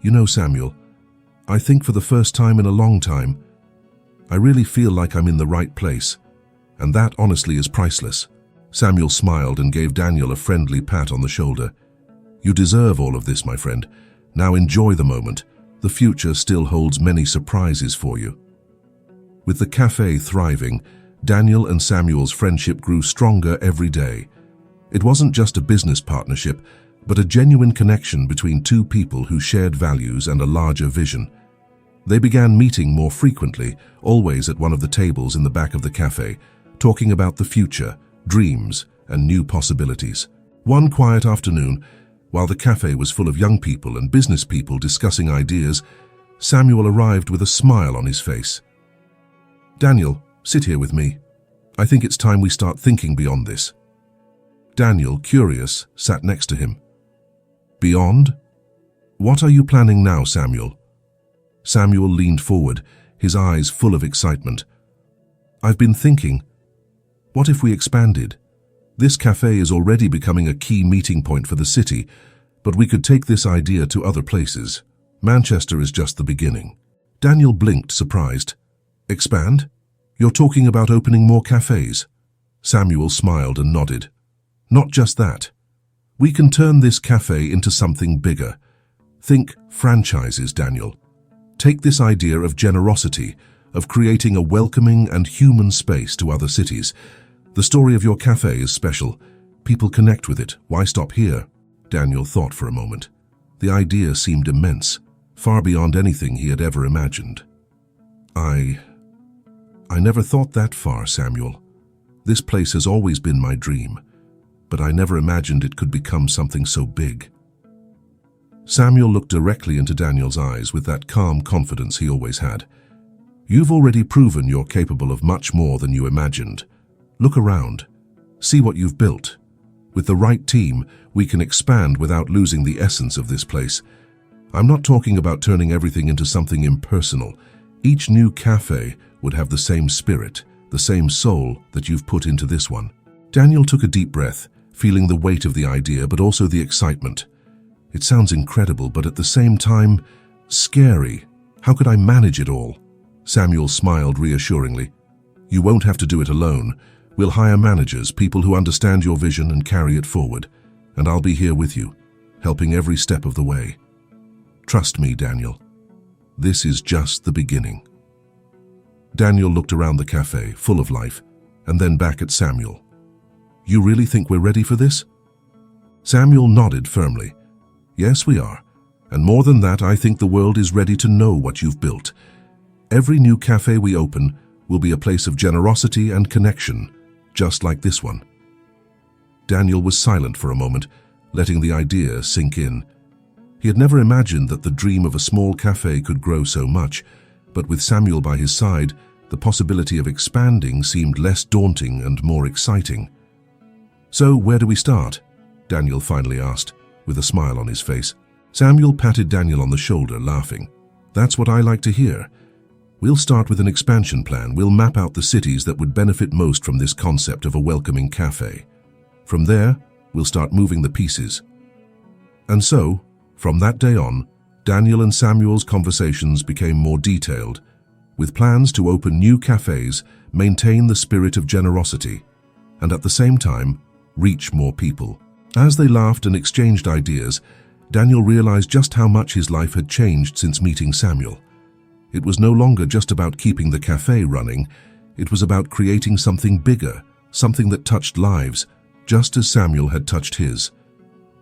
A: "You know, Samuel, I think for the first time in a long time, I really feel like I'm in the right place, and that honestly is priceless." Samuel smiled and gave Daniel a friendly pat on the shoulder. "You deserve all of this, my friend. Now enjoy the moment. The future still holds many surprises for you." With the cafe thriving, Daniel and Samuel's friendship grew stronger every day. It wasn't just a business partnership, but a genuine connection between two people who shared values and a larger vision. They began meeting more frequently, always at one of the tables in the back of the cafe, talking about the future, dreams, and new possibilities. One quiet afternoon, while the cafe was full of young people and business people discussing ideas, Samuel arrived with a smile on his face. "Daniel, sit here with me. I think it's time we start thinking beyond this." Daniel, curious, sat next to him. "Beyond? What are you planning now, Samuel?" Samuel leaned forward, his eyes full of excitement. "I've been thinking, what if we expanded? This cafe is already becoming a key meeting point for the city, but we could take this idea to other places. Manchester is just the beginning." Daniel blinked, surprised. "Expand? You're talking about opening more cafes?" Samuel smiled and nodded. "Not just that. We can turn this cafe into something bigger. Think franchises, Daniel. Take this idea of generosity, of creating a welcoming and human space to other cities. The story of your cafe is special. People connect with it. Why stop here?" Daniel thought for a moment. The idea seemed immense, far beyond anything he had ever imagined. I never thought that far, Samuel. This place has always been my dream, but I never imagined it could become something so big." Samuel looked directly into Daniel's eyes with that calm confidence he always had. "You've already proven you're capable of much more than you imagined. Look around. See what you've built. With the right team, we can expand without losing the essence of this place. I'm not talking about turning everything into something impersonal. Each new cafe would have the same spirit, the same soul that you've put into this one." Daniel took a deep breath, feeling the weight of the idea but also the excitement. "It sounds incredible, but at the same time, scary. How could I manage it all?" Samuel smiled reassuringly. "You won't have to do it alone. We'll hire managers, people who understand your vision and carry it forward. And I'll be here with you, helping every step of the way. Trust me, Daniel. This is just the beginning." Daniel looked around the cafe, full of life, and then back at Samuel. "You really think we're ready for this?" Samuel nodded firmly. "Yes, we are. And more than that, I think the world is ready to know what you've built. Every new cafe we open, will be a place of generosity and connection, just like this one. Daniel was silent for a moment, letting the idea sink in. He had never imagined that the dream of a small cafe could grow so much, but with Samuel by his side, the possibility of expanding seemed less daunting and more exciting. "So, where do we start?" Daniel finally asked, with a smile on his face. Samuel patted Daniel on the shoulder, laughing. "That's what I like to hear. We'll start with an expansion plan. We'll map out the cities that would benefit most from this concept of a welcoming cafe. From there, we'll start moving the pieces." And so, from that day on, Daniel and Samuel's conversations became more detailed, with plans to open new cafes, maintain the spirit of generosity, and at the same time, reach more people. As they laughed and exchanged ideas, Daniel realized just how much his life had changed since meeting Samuel. It was no longer just about keeping the cafe running, it was about creating something bigger, something that touched lives, just as Samuel had touched his.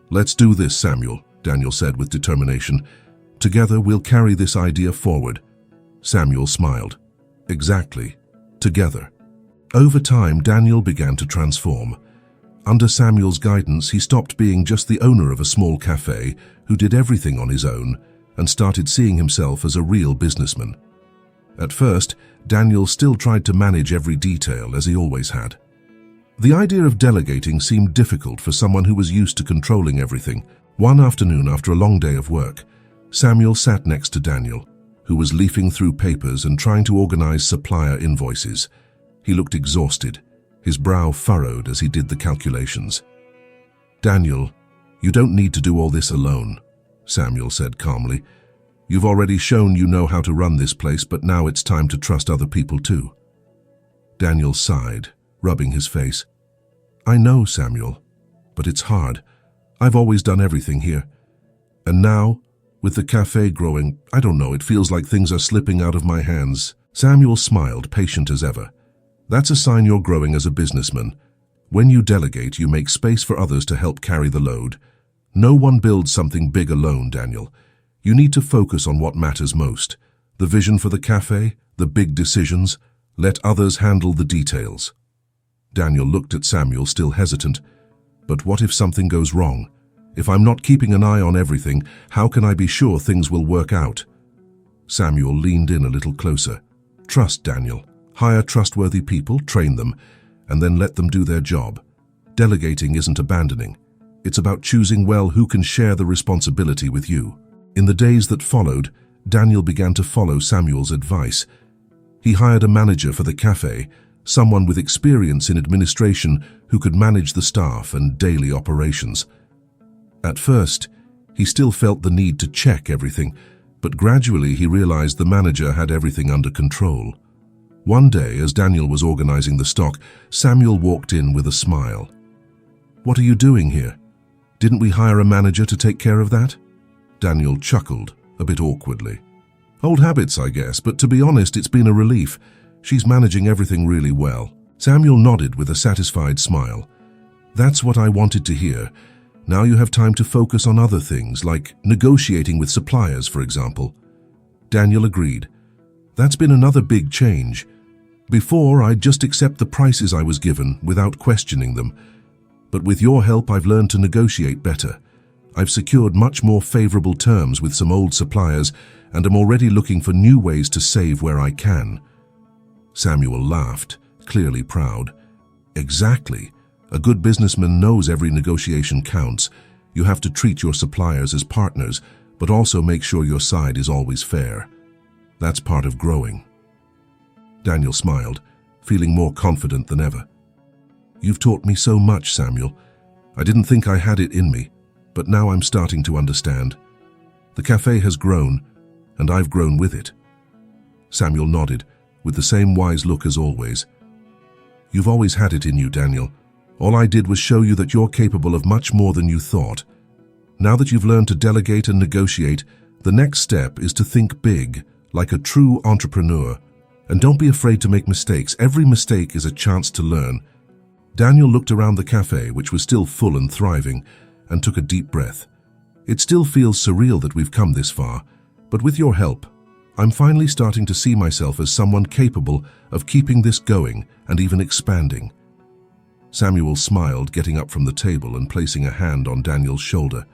A: "Let's do this, Samuel," Daniel said with determination. "Together we'll carry this idea forward." Samuel smiled. "Exactly. Together." Over time, Daniel began to transform. Under Samuel's guidance, he stopped being just the owner of a small cafe who did everything on his own and started seeing himself as a real businessman. At first, Daniel still tried to manage every detail as he always had. The idea of delegating seemed difficult for someone who was used to controlling everything. One afternoon, after a long day of work, Samuel sat next to Daniel, who was leafing through papers and trying to organize supplier invoices. He looked exhausted, his brow furrowed as he did the calculations. "Daniel, you don't need to do all this alone," Samuel said calmly. "You've already shown you know how to run this place, but now it's time to trust other people too." Daniel sighed, rubbing his face. "I know, Samuel, but it's hard. I've always done everything here. And now, with the cafe growing, I don't know, it feels like things are slipping out of my hands." Samuel smiled, patient as ever. "That's a sign you're growing as a businessman. When you delegate, you make space for others to help carry the load. No one builds something big alone, Daniel. You need to focus on what matters most. The vision for the cafe, the big decisions. Let others handle the details." Daniel looked at Samuel, still hesitant. "But what if something goes wrong? If I'm not keeping an eye on everything, how can I be sure things will work out?" Samuel leaned in a little closer. "Trust, Daniel. Hire trustworthy people, train them, and then let them do their job. Delegating isn't abandoning. It's about choosing well who can share the responsibility with you." In the days that followed, Daniel began to follow Samuel's advice. He hired a manager for the cafe, someone with experience in administration who could manage the staff and daily operations. At first, he still felt the need to check everything, but gradually he realized the manager had everything under control. One day, as Daniel was organizing the stock, Samuel walked in with a smile. "What are you doing here? Didn't we hire a manager to take care of that?" Daniel chuckled, a bit awkwardly. "Old habits, I guess, but to be honest, it's been a relief. She's managing everything really well." Samuel nodded with a satisfied smile. "That's what I wanted to hear. Now you have time to focus on other things, like negotiating with suppliers, for example." Daniel agreed. "That's been another big change. Before, I'd just accept the prices I was given without questioning them. But with your help, I've learned to negotiate better. I've secured much more favorable terms with some old suppliers and am already looking for new ways to save where I can." Samuel laughed, clearly proud. "Exactly. A good businessman knows every negotiation counts. You have to treat your suppliers as partners, but also make sure your side is always fair. That's part of growing." Daniel smiled, feeling more confident than ever. "You've taught me so much, Samuel. I didn't think I had it in me, but now I'm starting to understand. The cafe has grown, and I've grown with it." Samuel nodded, with the same wise look as always. "You've always had it in you, Daniel. All I did was show you that you're capable of much more than you thought. Now that you've learned to delegate and negotiate, the next step is to think big, like a true entrepreneur. And don't be afraid to make mistakes. Every mistake is a chance to learn." Daniel looked around the cafe, which was still full and thriving, and took a deep breath. "It still feels surreal that we've come this far, but with your help, I'm finally starting to see myself as someone capable of keeping this going and even expanding." Samuel smiled, getting up from the table and placing a hand on Daniel's shoulder.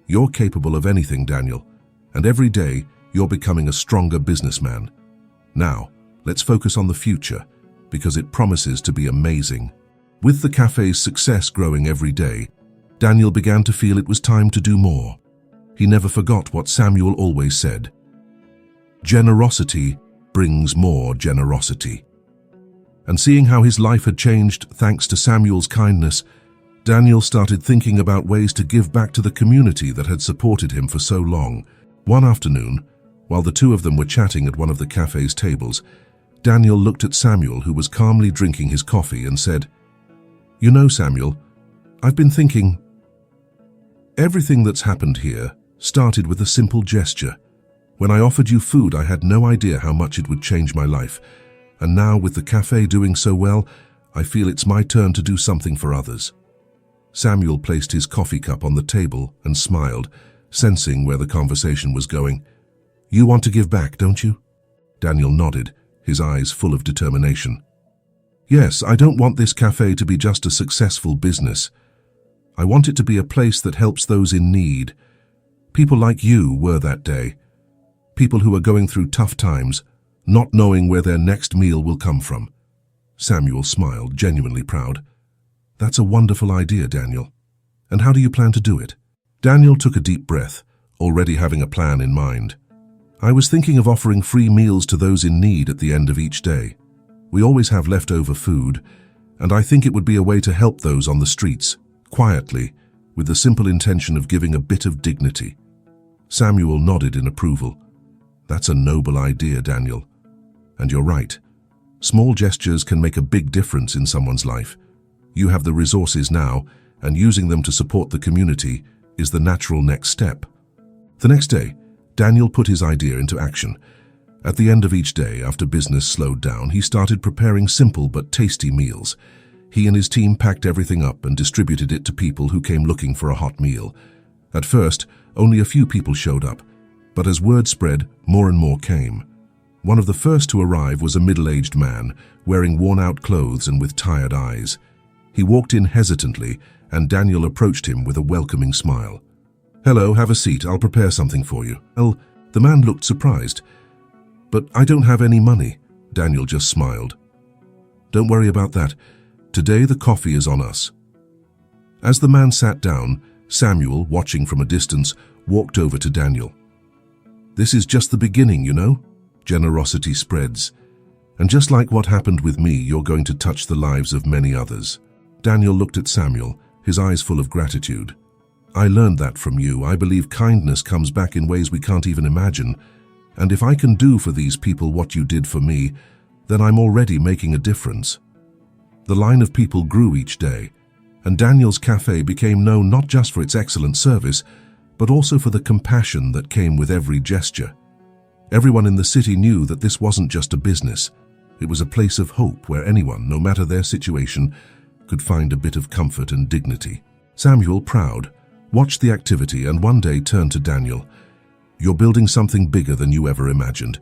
A: "You're capable of anything, Daniel, and every day you're becoming a stronger businessman. Now, let's focus on the future, because it promises to be amazing." With the cafe's success growing every day, Daniel began to feel it was time to do more. He never forgot what Samuel always said: "Generosity brings more generosity." And seeing how his life had changed thanks to Samuel's kindness, Daniel started thinking about ways to give back to the community that had supported him for so long. One afternoon, while the two of them were chatting at one of the cafe's tables, Daniel looked at Samuel, who was calmly drinking his coffee, and said, "You know, Samuel, I've been thinking, everything that's happened here started with a simple gesture. When I offered you food, I had no idea how much it would change my life. And now, with the cafe doing so well, I feel it's my turn to do something for others." Samuel placed his coffee cup on the table and smiled, sensing where the conversation was going. "You want to give back, don't you?" Daniel nodded, his eyes full of determination. "Yes, I don't want this cafe to be just a successful business. I want it to be a place that helps those in need. People like you were that day. People who are going through tough times, not knowing where their next meal will come from." Samuel smiled, genuinely proud. "That's a wonderful idea, Daniel. And how do you plan to do it?" Daniel took a deep breath, already having a plan in mind. "I was thinking of offering free meals to those in need at the end of each day. We always have leftover food, and I think it would be a way to help those on the streets, quietly, with the simple intention of giving a bit of dignity." Samuel nodded in approval. "That's a noble idea, Daniel. And you're right. Small gestures can make a big difference in someone's life. You have the resources now, and using them to support the community is the natural next step." The next day, Daniel put his idea into action. At the end of each day, after business slowed down, he started preparing simple but tasty meals. He and his team packed everything up and distributed it to people who came looking for a hot meal. At first, only a few people showed up, but as word spread, more and more came. One of the first to arrive was a middle-aged man, wearing worn-out clothes and with tired eyes. He walked in hesitantly, and Daniel approached him with a welcoming smile. "Hello, have a seat, I'll prepare something for you." Well, the man looked surprised. "But I don't have any money," Daniel just smiled. "Don't worry about that. Today the coffee is on us." As the man sat down, Samuel, watching from a distance, walked over to Daniel. "This is just the beginning, you know? Generosity spreads. And just like what happened with me, you're going to touch the lives of many others." Daniel looked at Samuel, his eyes full of gratitude. "I learned that from you. I believe kindness comes back in ways we can't even imagine. And if I can do for these people what you did for me, then I'm already making a difference." The line of people grew each day, and Daniel's cafe became known not just for its excellent service, but also for the compassion that came with every gesture. Everyone in the city knew that this wasn't just a business. It was a place of hope where anyone, no matter their situation, could find a bit of comfort and dignity. Samuel, proud, watched the activity and one day turned to Daniel. "You're building something bigger than you ever imagined.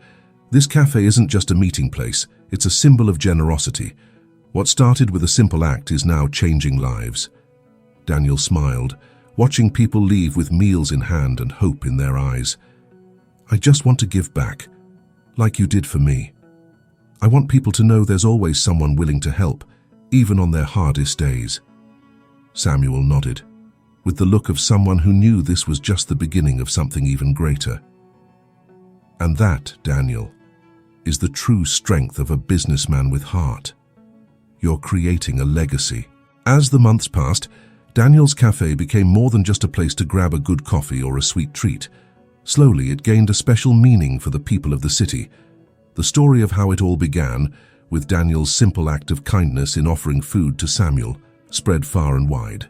A: This cafe isn't just a meeting place, it's a symbol of generosity. What started with a simple act is now changing lives." Daniel smiled, watching people leave with meals in hand and hope in their eyes. "I just want to give back, like you did for me. I want people to know there's always someone willing to help, even on their hardest days." Samuel nodded, with the look of someone who knew this was just the beginning of something even greater. And that, Daniel, is the true strength of a businessman with heart. You're creating a legacy. As the months passed, Daniel's cafe became more than just a place to grab a good coffee or a sweet treat. Slowly, it gained a special meaning for the people of the city. The story of how it all began, with Daniel's simple act of kindness in offering food to Samuel, spread far and wide.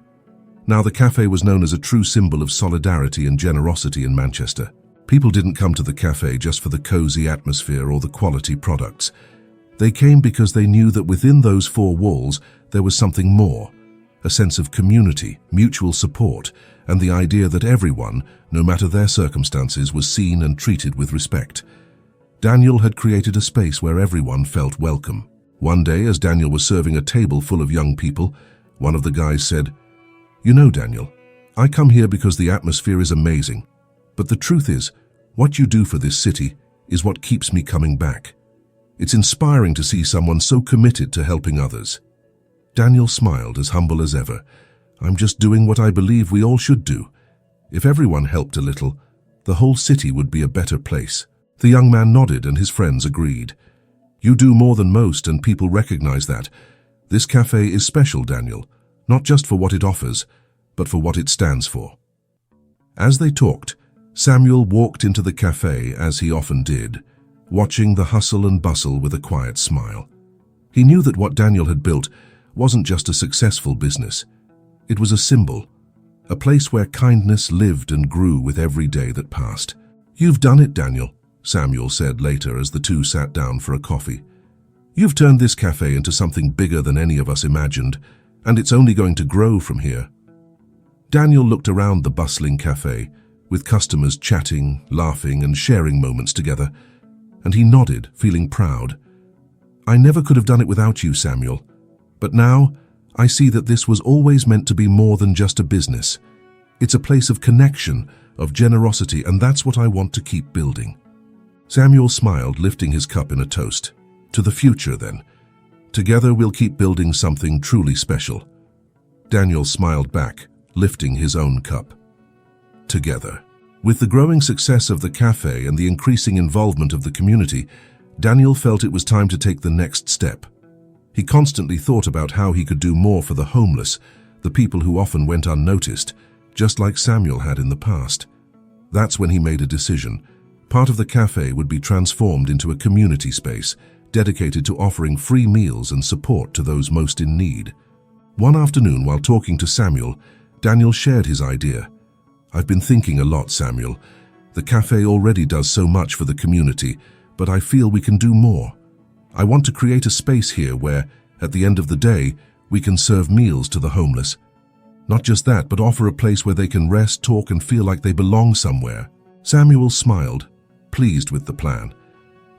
A: Now the cafe was known as a true symbol of solidarity and generosity in Manchester. People didn't come to the cafe just for the cozy atmosphere or the quality products. They came because they knew that within those four walls there was something more, a sense of community, mutual support, and the idea that everyone, no matter their circumstances, was seen and treated with respect. Daniel had created a space where everyone felt welcome. One day, as Daniel was serving a table full of young people, one of the guys said, "You know, Daniel, I come here because the atmosphere is amazing. But the truth is, what you do for this city is what keeps me coming back. It's inspiring to see someone so committed to helping others." Daniel smiled, as humble as ever. "I'm just doing what I believe we all should do. If everyone helped a little, the whole city would be a better place." The young man nodded and his friends agreed. "You do more than most and people recognize that. This cafe is special, Daniel, not just for what it offers, but for what it stands for." As they talked, Samuel walked into the cafe as he often did, watching the hustle and bustle with a quiet smile. He knew that what Daniel had built wasn't just a successful business. It was a symbol, a place where kindness lived and grew with every day that passed. "You've done it, Daniel," Samuel said later as the two sat down for a coffee. "You've turned this cafe into something bigger than any of us imagined, and it's only going to grow from here." Daniel looked around the bustling cafe, with customers chatting, laughing, and sharing moments together, and he nodded, feeling proud. "I never could have done it without you, Samuel, but now I see that this was always meant to be more than just a business. It's a place of connection, of generosity, and that's what I want to keep building." Samuel smiled, lifting his cup in a toast. "To the future, then. Together we'll keep building something truly special." Daniel smiled back, lifting his own cup. Together. With the growing success of the cafe and the increasing involvement of the community, Daniel felt it was time to take the next step. He constantly thought about how he could do more for the homeless, the people who often went unnoticed, just like Samuel had in the past. That's when he made a decision. Part of the cafe would be transformed into a community space, dedicated to offering free meals and support to those most in need. One afternoon, while talking to Samuel, Daniel shared his idea. "I've been thinking a lot, Samuel. The cafe already does so much for the community, but I feel we can do more. I want to create a space here where, at the end of the day, we can serve meals to the homeless. Not just that, but offer a place where they can rest, talk, and feel like they belong somewhere." Samuel smiled, pleased with the plan.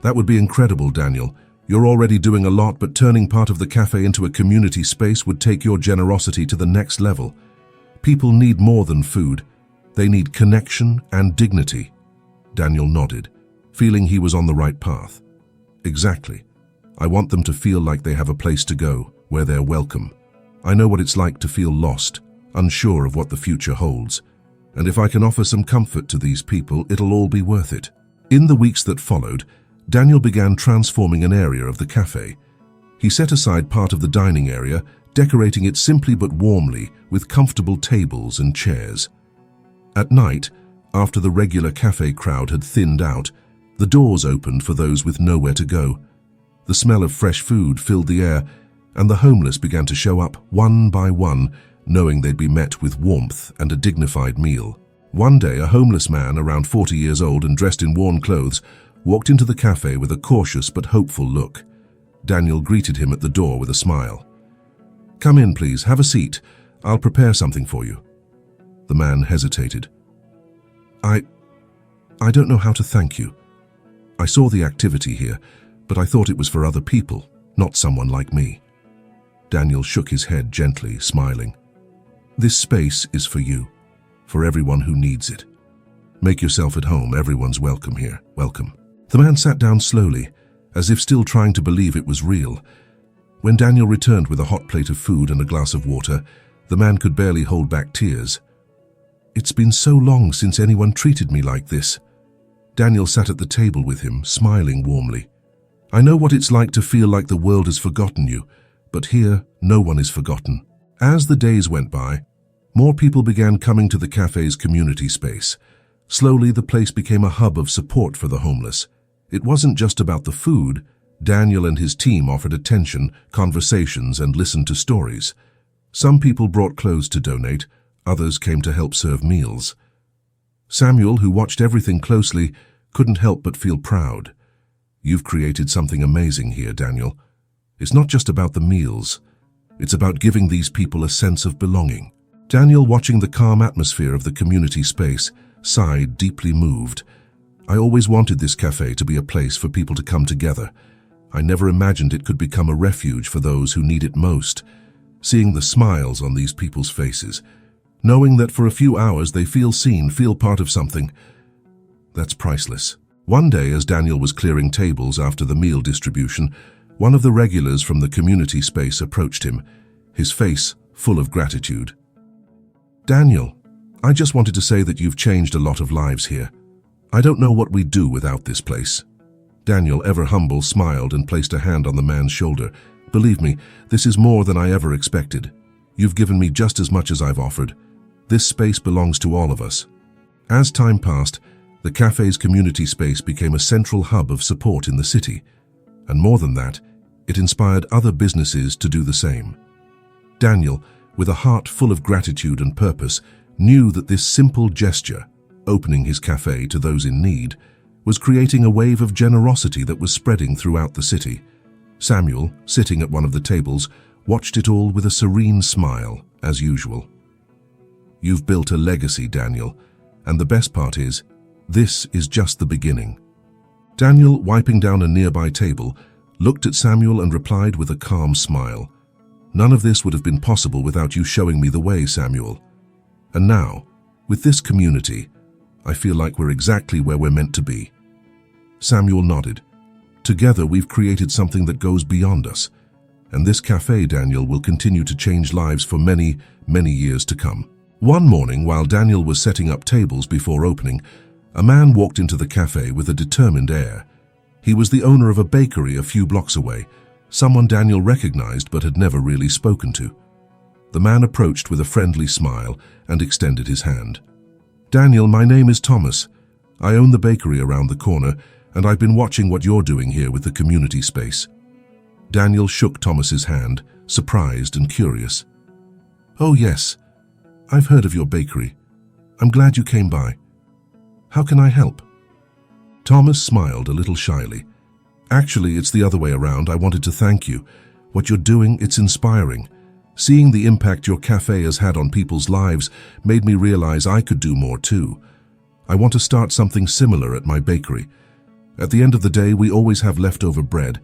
A: "That would be incredible, Daniel. You're already doing a lot, but turning part of the cafe into a community space would take your generosity to the next level. People need more than food. They need connection and dignity." Daniel nodded, feeling he was on the right path. "Exactly. I want them to feel like they have a place to go, where they're welcome. I know what it's like to feel lost, unsure of what the future holds. And if I can offer some comfort to these people, it'll all be worth it." In the weeks that followed, Daniel began transforming an area of the cafe. He set aside part of the dining area, decorating it simply but warmly with comfortable tables and chairs. At night, after the regular cafe crowd had thinned out, the doors opened for those with nowhere to go. The smell of fresh food filled the air, and the homeless began to show up one by one, knowing they'd be met with warmth and a dignified meal. One day, a homeless man, around 40 years old and dressed in worn clothes, walked into the cafe with a cautious but hopeful look. Daniel greeted him at the door with a smile. "Come in, please. Have a seat. I'll prepare something for you." The man hesitated. I don't know how to thank you. I saw the activity here, but I thought it was for other people, not someone like me." Daniel shook his head gently, smiling. "This space is for you, for everyone who needs it. Make yourself at home. Everyone's welcome here. Welcome." The man sat down slowly, as if still trying to believe it was real. When Daniel returned with a hot plate of food and a glass of water, the man could barely hold back tears. "It's been so long since anyone treated me like this." Daniel sat at the table with him, smiling warmly. "I know what it's like to feel like the world has forgotten you, but here no one is forgotten." As the days went by, more people began coming to the cafe's community space. Slowly, the place became a hub of support for the homeless. It wasn't just about the food. Daniel and his team offered attention, conversations, and listened to stories. Some people brought clothes to donate, others came to help serve meals. Samuel, who watched everything closely, couldn't help but feel proud. "You've created something amazing here, Daniel. It's not just about the meals. It's about giving these people a sense of belonging." Daniel, watching the calm atmosphere of the community space, sighed, deeply moved. I always wanted this cafe to be a place for people to come together. I never imagined it could become a refuge for those who need it most. Seeing the smiles on these people's faces, knowing that for a few hours they feel seen, feel part of something, that's priceless. One day, as Daniel was clearing tables after the meal distribution, one of the regulars from the community space approached him, his face full of gratitude. "Daniel, I just wanted to say that you've changed a lot of lives here. I don't know what we'd do without this place." Daniel, ever humble, smiled and placed a hand on the man's shoulder. "Believe me, this is more than I ever expected. You've given me just as much as I've offered. This space belongs to all of us." As time passed, the cafe's community space became a central hub of support in the city. And more than that, it inspired other businesses to do the same. Daniel, with a heart full of gratitude and purpose, knew that this simple gesture, opening his cafe to those in need, was creating a wave of generosity that was spreading throughout the city. Samuel, sitting at one of the tables, watched it all with a serene smile, as usual. "You've built a legacy, Daniel, and the best part is, this is just the beginning." Daniel, wiping down a nearby table, looked at Samuel and replied with a calm smile. "None of this would have been possible without you showing me the way, Samuel. And now, with this community, I feel like we're exactly where we're meant to be." Samuel nodded. "Together we've created something that goes beyond us. And this cafe, Daniel, will continue to change lives for many, many years to come." One morning, while Daniel was setting up tables before opening, a man walked into the cafe with a determined air. He was the owner of a bakery a few blocks away, someone Daniel recognized but had never really spoken to. The man approached with a friendly smile and extended his hand. "Daniel, my name is Thomas. I own the bakery around the corner, and I've been watching what you're doing here with the community space." Daniel shook Thomas's hand, surprised and curious. "Oh yes, I've heard of your bakery. I'm glad you came by. How can I help?" Thomas smiled a little shyly. "Actually, it's the other way around. I wanted to thank you. What you're doing, it's inspiring. Seeing the impact your cafe has had on people's lives made me realize I could do more too. I want to start something similar at my bakery. At the end of the day, we always have leftover bread,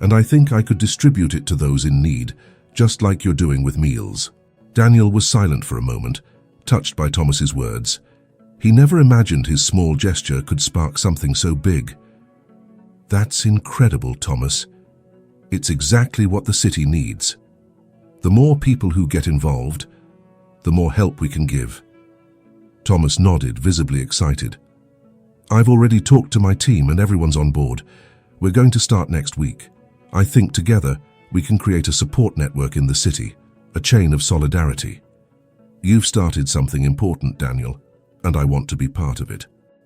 A: and I think I could distribute it to those in need, just like you're doing with meals." Daniel was silent for a moment, touched by Thomas's words. He never imagined his small gesture could spark something so big. "That's incredible, Thomas. It's exactly what the city needs. The more people who get involved, the more help we can give." Thomas nodded, visibly excited. "I've already talked to my team and everyone's on board. We're going to start next week. I think together we can create a support network in the city, a chain of solidarity. You've started something important, Daniel, and I want to be part of it."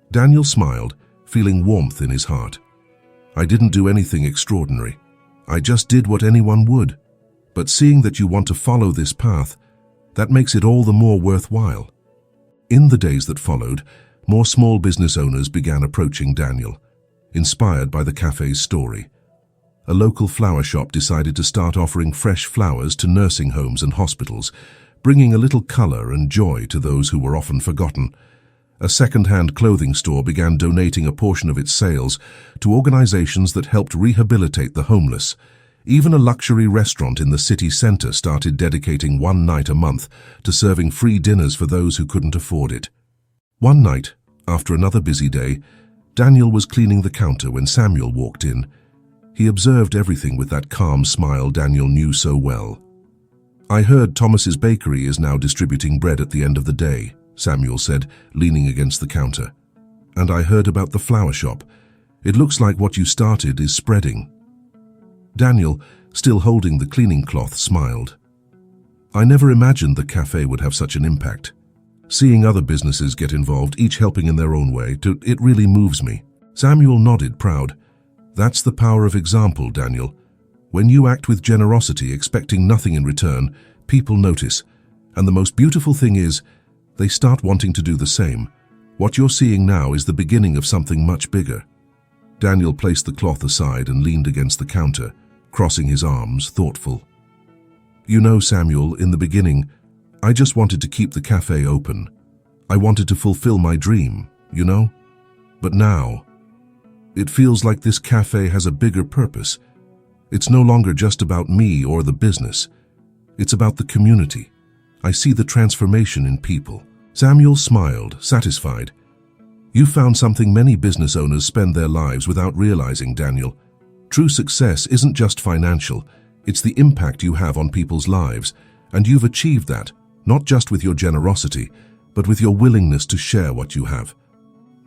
A: Daniel smiled, feeling warmth in his heart. "I didn't do anything extraordinary. I just did what anyone would. But seeing that you want to follow this path, that makes it all the more worthwhile." In the days that followed, more small business owners began approaching Daniel, inspired by the cafe's story. A local flower shop decided to start offering fresh flowers to nursing homes and hospitals, bringing a little color and joy to those who were often forgotten. A second-hand clothing store began donating a portion of its sales to organizations that helped rehabilitate the homeless. Even a luxury restaurant in the city center started dedicating one night a month to serving free dinners for those who couldn't afford it. One night, after another busy day, Daniel was cleaning the counter when Samuel walked in. He observed everything with that calm smile Daniel knew so well. "I heard Thomas's bakery is now distributing bread at the end of the day," Samuel said, leaning against the counter. "And I heard about the flower shop. It looks like what you started is spreading." Daniel, still holding the cleaning cloth, smiled. "I never imagined the cafe would have such an impact. Seeing other businesses get involved, each helping in their own way, it really moves me." Samuel nodded, proud. "That's the power of example, Daniel. When you act with generosity, expecting nothing in return, people notice. And the most beautiful thing is, they start wanting to do the same. What you're seeing now is the beginning of something much bigger." Daniel placed the cloth aside and leaned against the counter, crossing his arms, thoughtful. "You know, Samuel, in the beginning, I just wanted to keep the cafe open. I wanted to fulfill my dream, you know? But now, it feels like this cafe has a bigger purpose. It's no longer just about me or the business. It's about the community. I see the transformation in people. Samuel smiled, satisfied. You found something many business owners spend their lives without realizing, Daniel. True success isn't just financial. It's the impact you have on people's lives. And you've achieved that, not just with your generosity, but with your willingness to share what you have.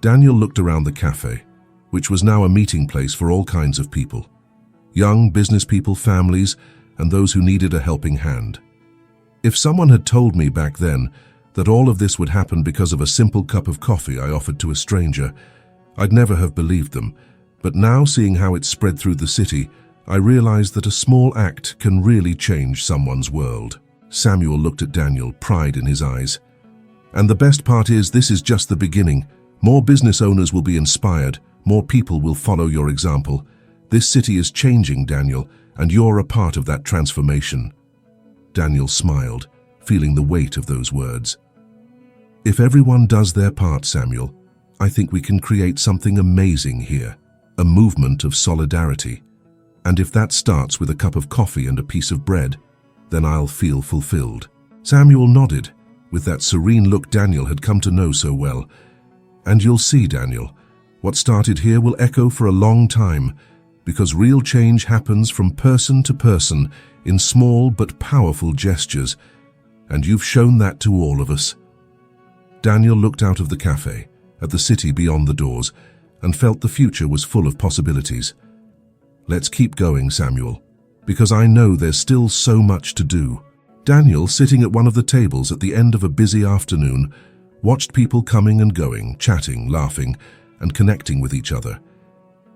A: Daniel looked around the cafe, which was now a meeting place for all kinds of people. Young business people, families, and those who needed a helping hand. If someone had told me back then that all of this would happen because of a simple cup of coffee I offered to a stranger, I'd never have believed them. But now, seeing how it spread through the city, I realized that a small act can really change someone's world. Samuel looked at Daniel, pride in his eyes. And the best part is, this is just the beginning. More business owners will be inspired. More people will follow your example. This city is changing, Daniel, and you're a part of that transformation. Daniel smiled, feeling the weight of those words. If everyone does their part, Samuel, I think we can create something amazing here. A movement of solidarity. And if that starts with a cup of coffee and a piece of bread, then I'll feel fulfilled. Samuel nodded, with that serene look Daniel had come to know so well. And you'll see, Daniel, what started here will echo for a long time, because real change happens from person to person in small but powerful gestures, and you've shown that to all of us. Daniel looked out of the cafe, at the city beyond the doors, and felt the future was full of possibilities. Let's keep going, Samuel, because I know there's still so much to do. Daniel, sitting at one of the tables at the end of a busy afternoon, watched people coming and going, chatting, laughing, and connecting with each other.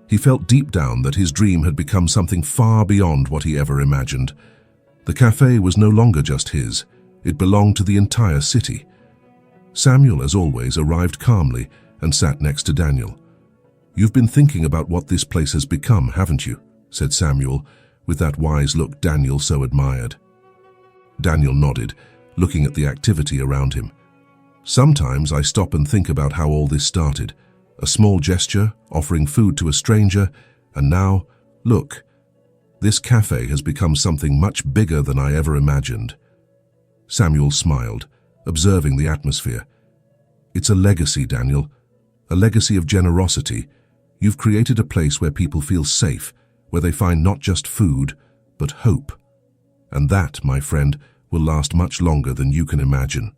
A: He felt deep down that his dream had become something far beyond what he ever imagined. The cafe was no longer just his. It belonged to the entire city. Samuel, as always, arrived calmly and sat next to Daniel. "You've been thinking about what this place has become, haven't you?" said Samuel, with that wise look Daniel so admired. Daniel nodded, looking at the activity around him. "Sometimes I stop and think about how all this started. A small gesture, offering food to a stranger, and now, look, this cafe has become something much bigger than I ever imagined." Samuel smiled, observing the atmosphere. "It's a legacy, Daniel, a legacy of generosity. You've created a place where people feel safe, where they find not just food, but hope. And that, my friend, will last much longer than you can imagine."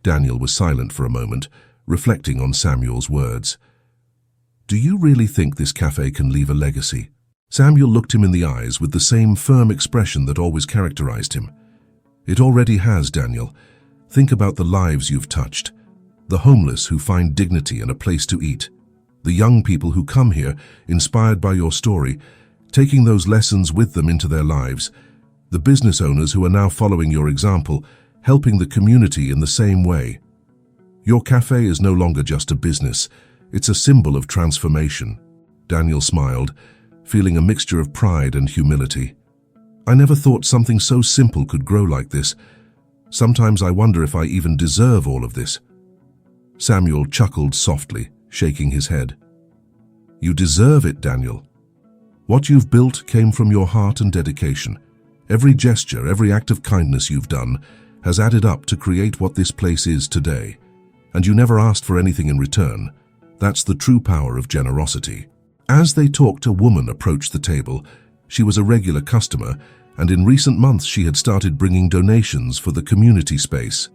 A: Daniel was silent for a moment, reflecting on Samuel's words. "Do you really think this cafe can leave a legacy?" Samuel looked him in the eyes with the same firm expression that always characterized him. "It already has, Daniel. Think about the lives you've touched. The homeless who find dignity and a place to eat. The young people who come here, inspired by your story, taking those lessons with them into their lives. The business owners who are now following your example, helping the community in the same way. Your cafe is no longer just a business. It's a symbol of transformation." Daniel smiled, feeling a mixture of pride and humility. "I never thought something so simple could grow like this. Sometimes I wonder if I even deserve all of this." Samuel chuckled softly, shaking his head. "You deserve it, Daniel. What you've built came from your heart and dedication. Every gesture, every act of kindness you've done has added up to create what this place is today. And you never asked for anything in return. That's the true power of generosity." As they talked, a woman approached the table. She was a regular customer, and in recent months she had started bringing donations for the community space.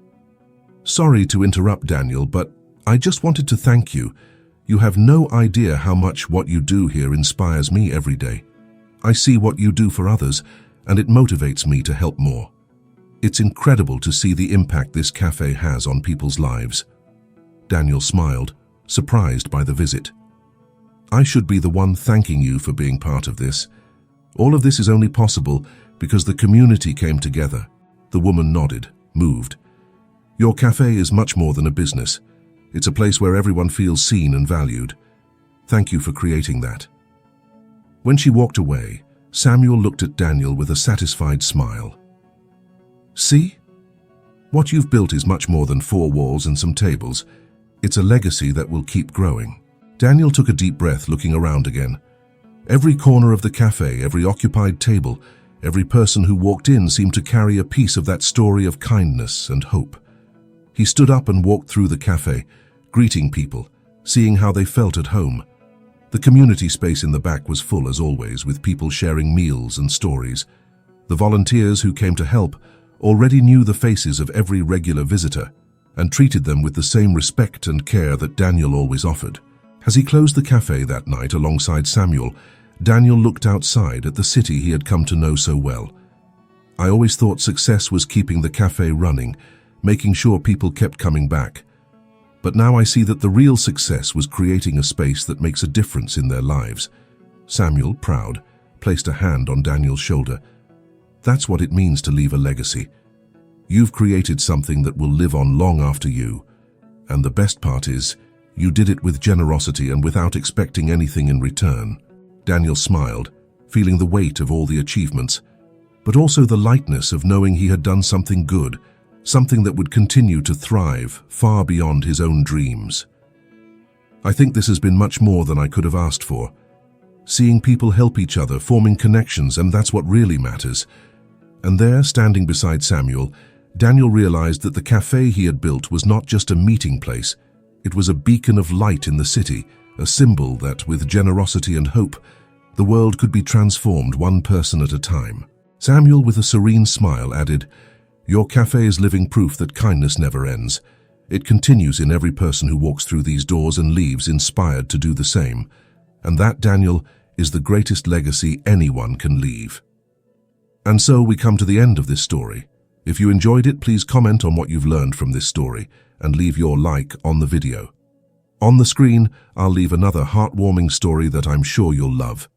A: "Sorry to interrupt, Daniel, but I just wanted to thank you. You have no idea how much what you do here inspires me every day. I see what you do for others, and it motivates me to help more. It's incredible to see the impact this cafe has on people's lives." Daniel smiled, surprised by the visit. "I should be the one thanking you for being part of this. All of this is only possible because the community came together." The woman nodded, moved. "Your cafe is much more than a business. It's a place where everyone feels seen and valued. Thank you for creating that." When she walked away, Samuel looked at Daniel with a satisfied smile. "See? What you've built is much more than 4 walls and some tables. It's a legacy that will keep growing." Daniel took a deep breath, looking around again. Every corner of the cafe, every occupied table, every person who walked in seemed to carry a piece of that story of kindness and hope. He stood up and walked through the cafe, greeting people, seeing how they felt at home. The community space in the back was full as always, with people sharing meals and stories. The volunteers who came to help already knew the faces of every regular visitor and treated them with the same respect and care that Daniel always offered. As he closed the cafe that night alongside Samuel, Daniel looked outside at the city he had come to know so well. I always thought success was keeping the cafe running, making sure people kept coming back. But now I see that the real success was creating a space that makes a difference in their lives. Samuel, proud, placed a hand on Daniel's shoulder. That's what it means to leave a legacy. You've created something that will live on long after you. And the best part is, you did it with generosity and without expecting anything in return. Daniel smiled, feeling the weight of all the achievements, but also the lightness of knowing he had done something good, something that would continue to thrive far beyond his own dreams. I think this has been much more than I could have asked for. Seeing people help each other, forming connections, and that's what really matters. And there, standing beside Samuel, Daniel realized that the cafe he had built was not just a meeting place. It was a beacon of light in the city, a symbol that, with generosity and hope, the world could be transformed one person at a time. Samuel, with a serene smile, added, "Your cafe is living proof that kindness never ends. It continues in every person who walks through these doors and leaves inspired to do the same. And that, Daniel, is the greatest legacy anyone can leave." And so we come to the end of this story. If you enjoyed it, please comment on what you've learned from this story and leave your like on the video. On the screen, I'll leave another heartwarming story that I'm sure you'll love.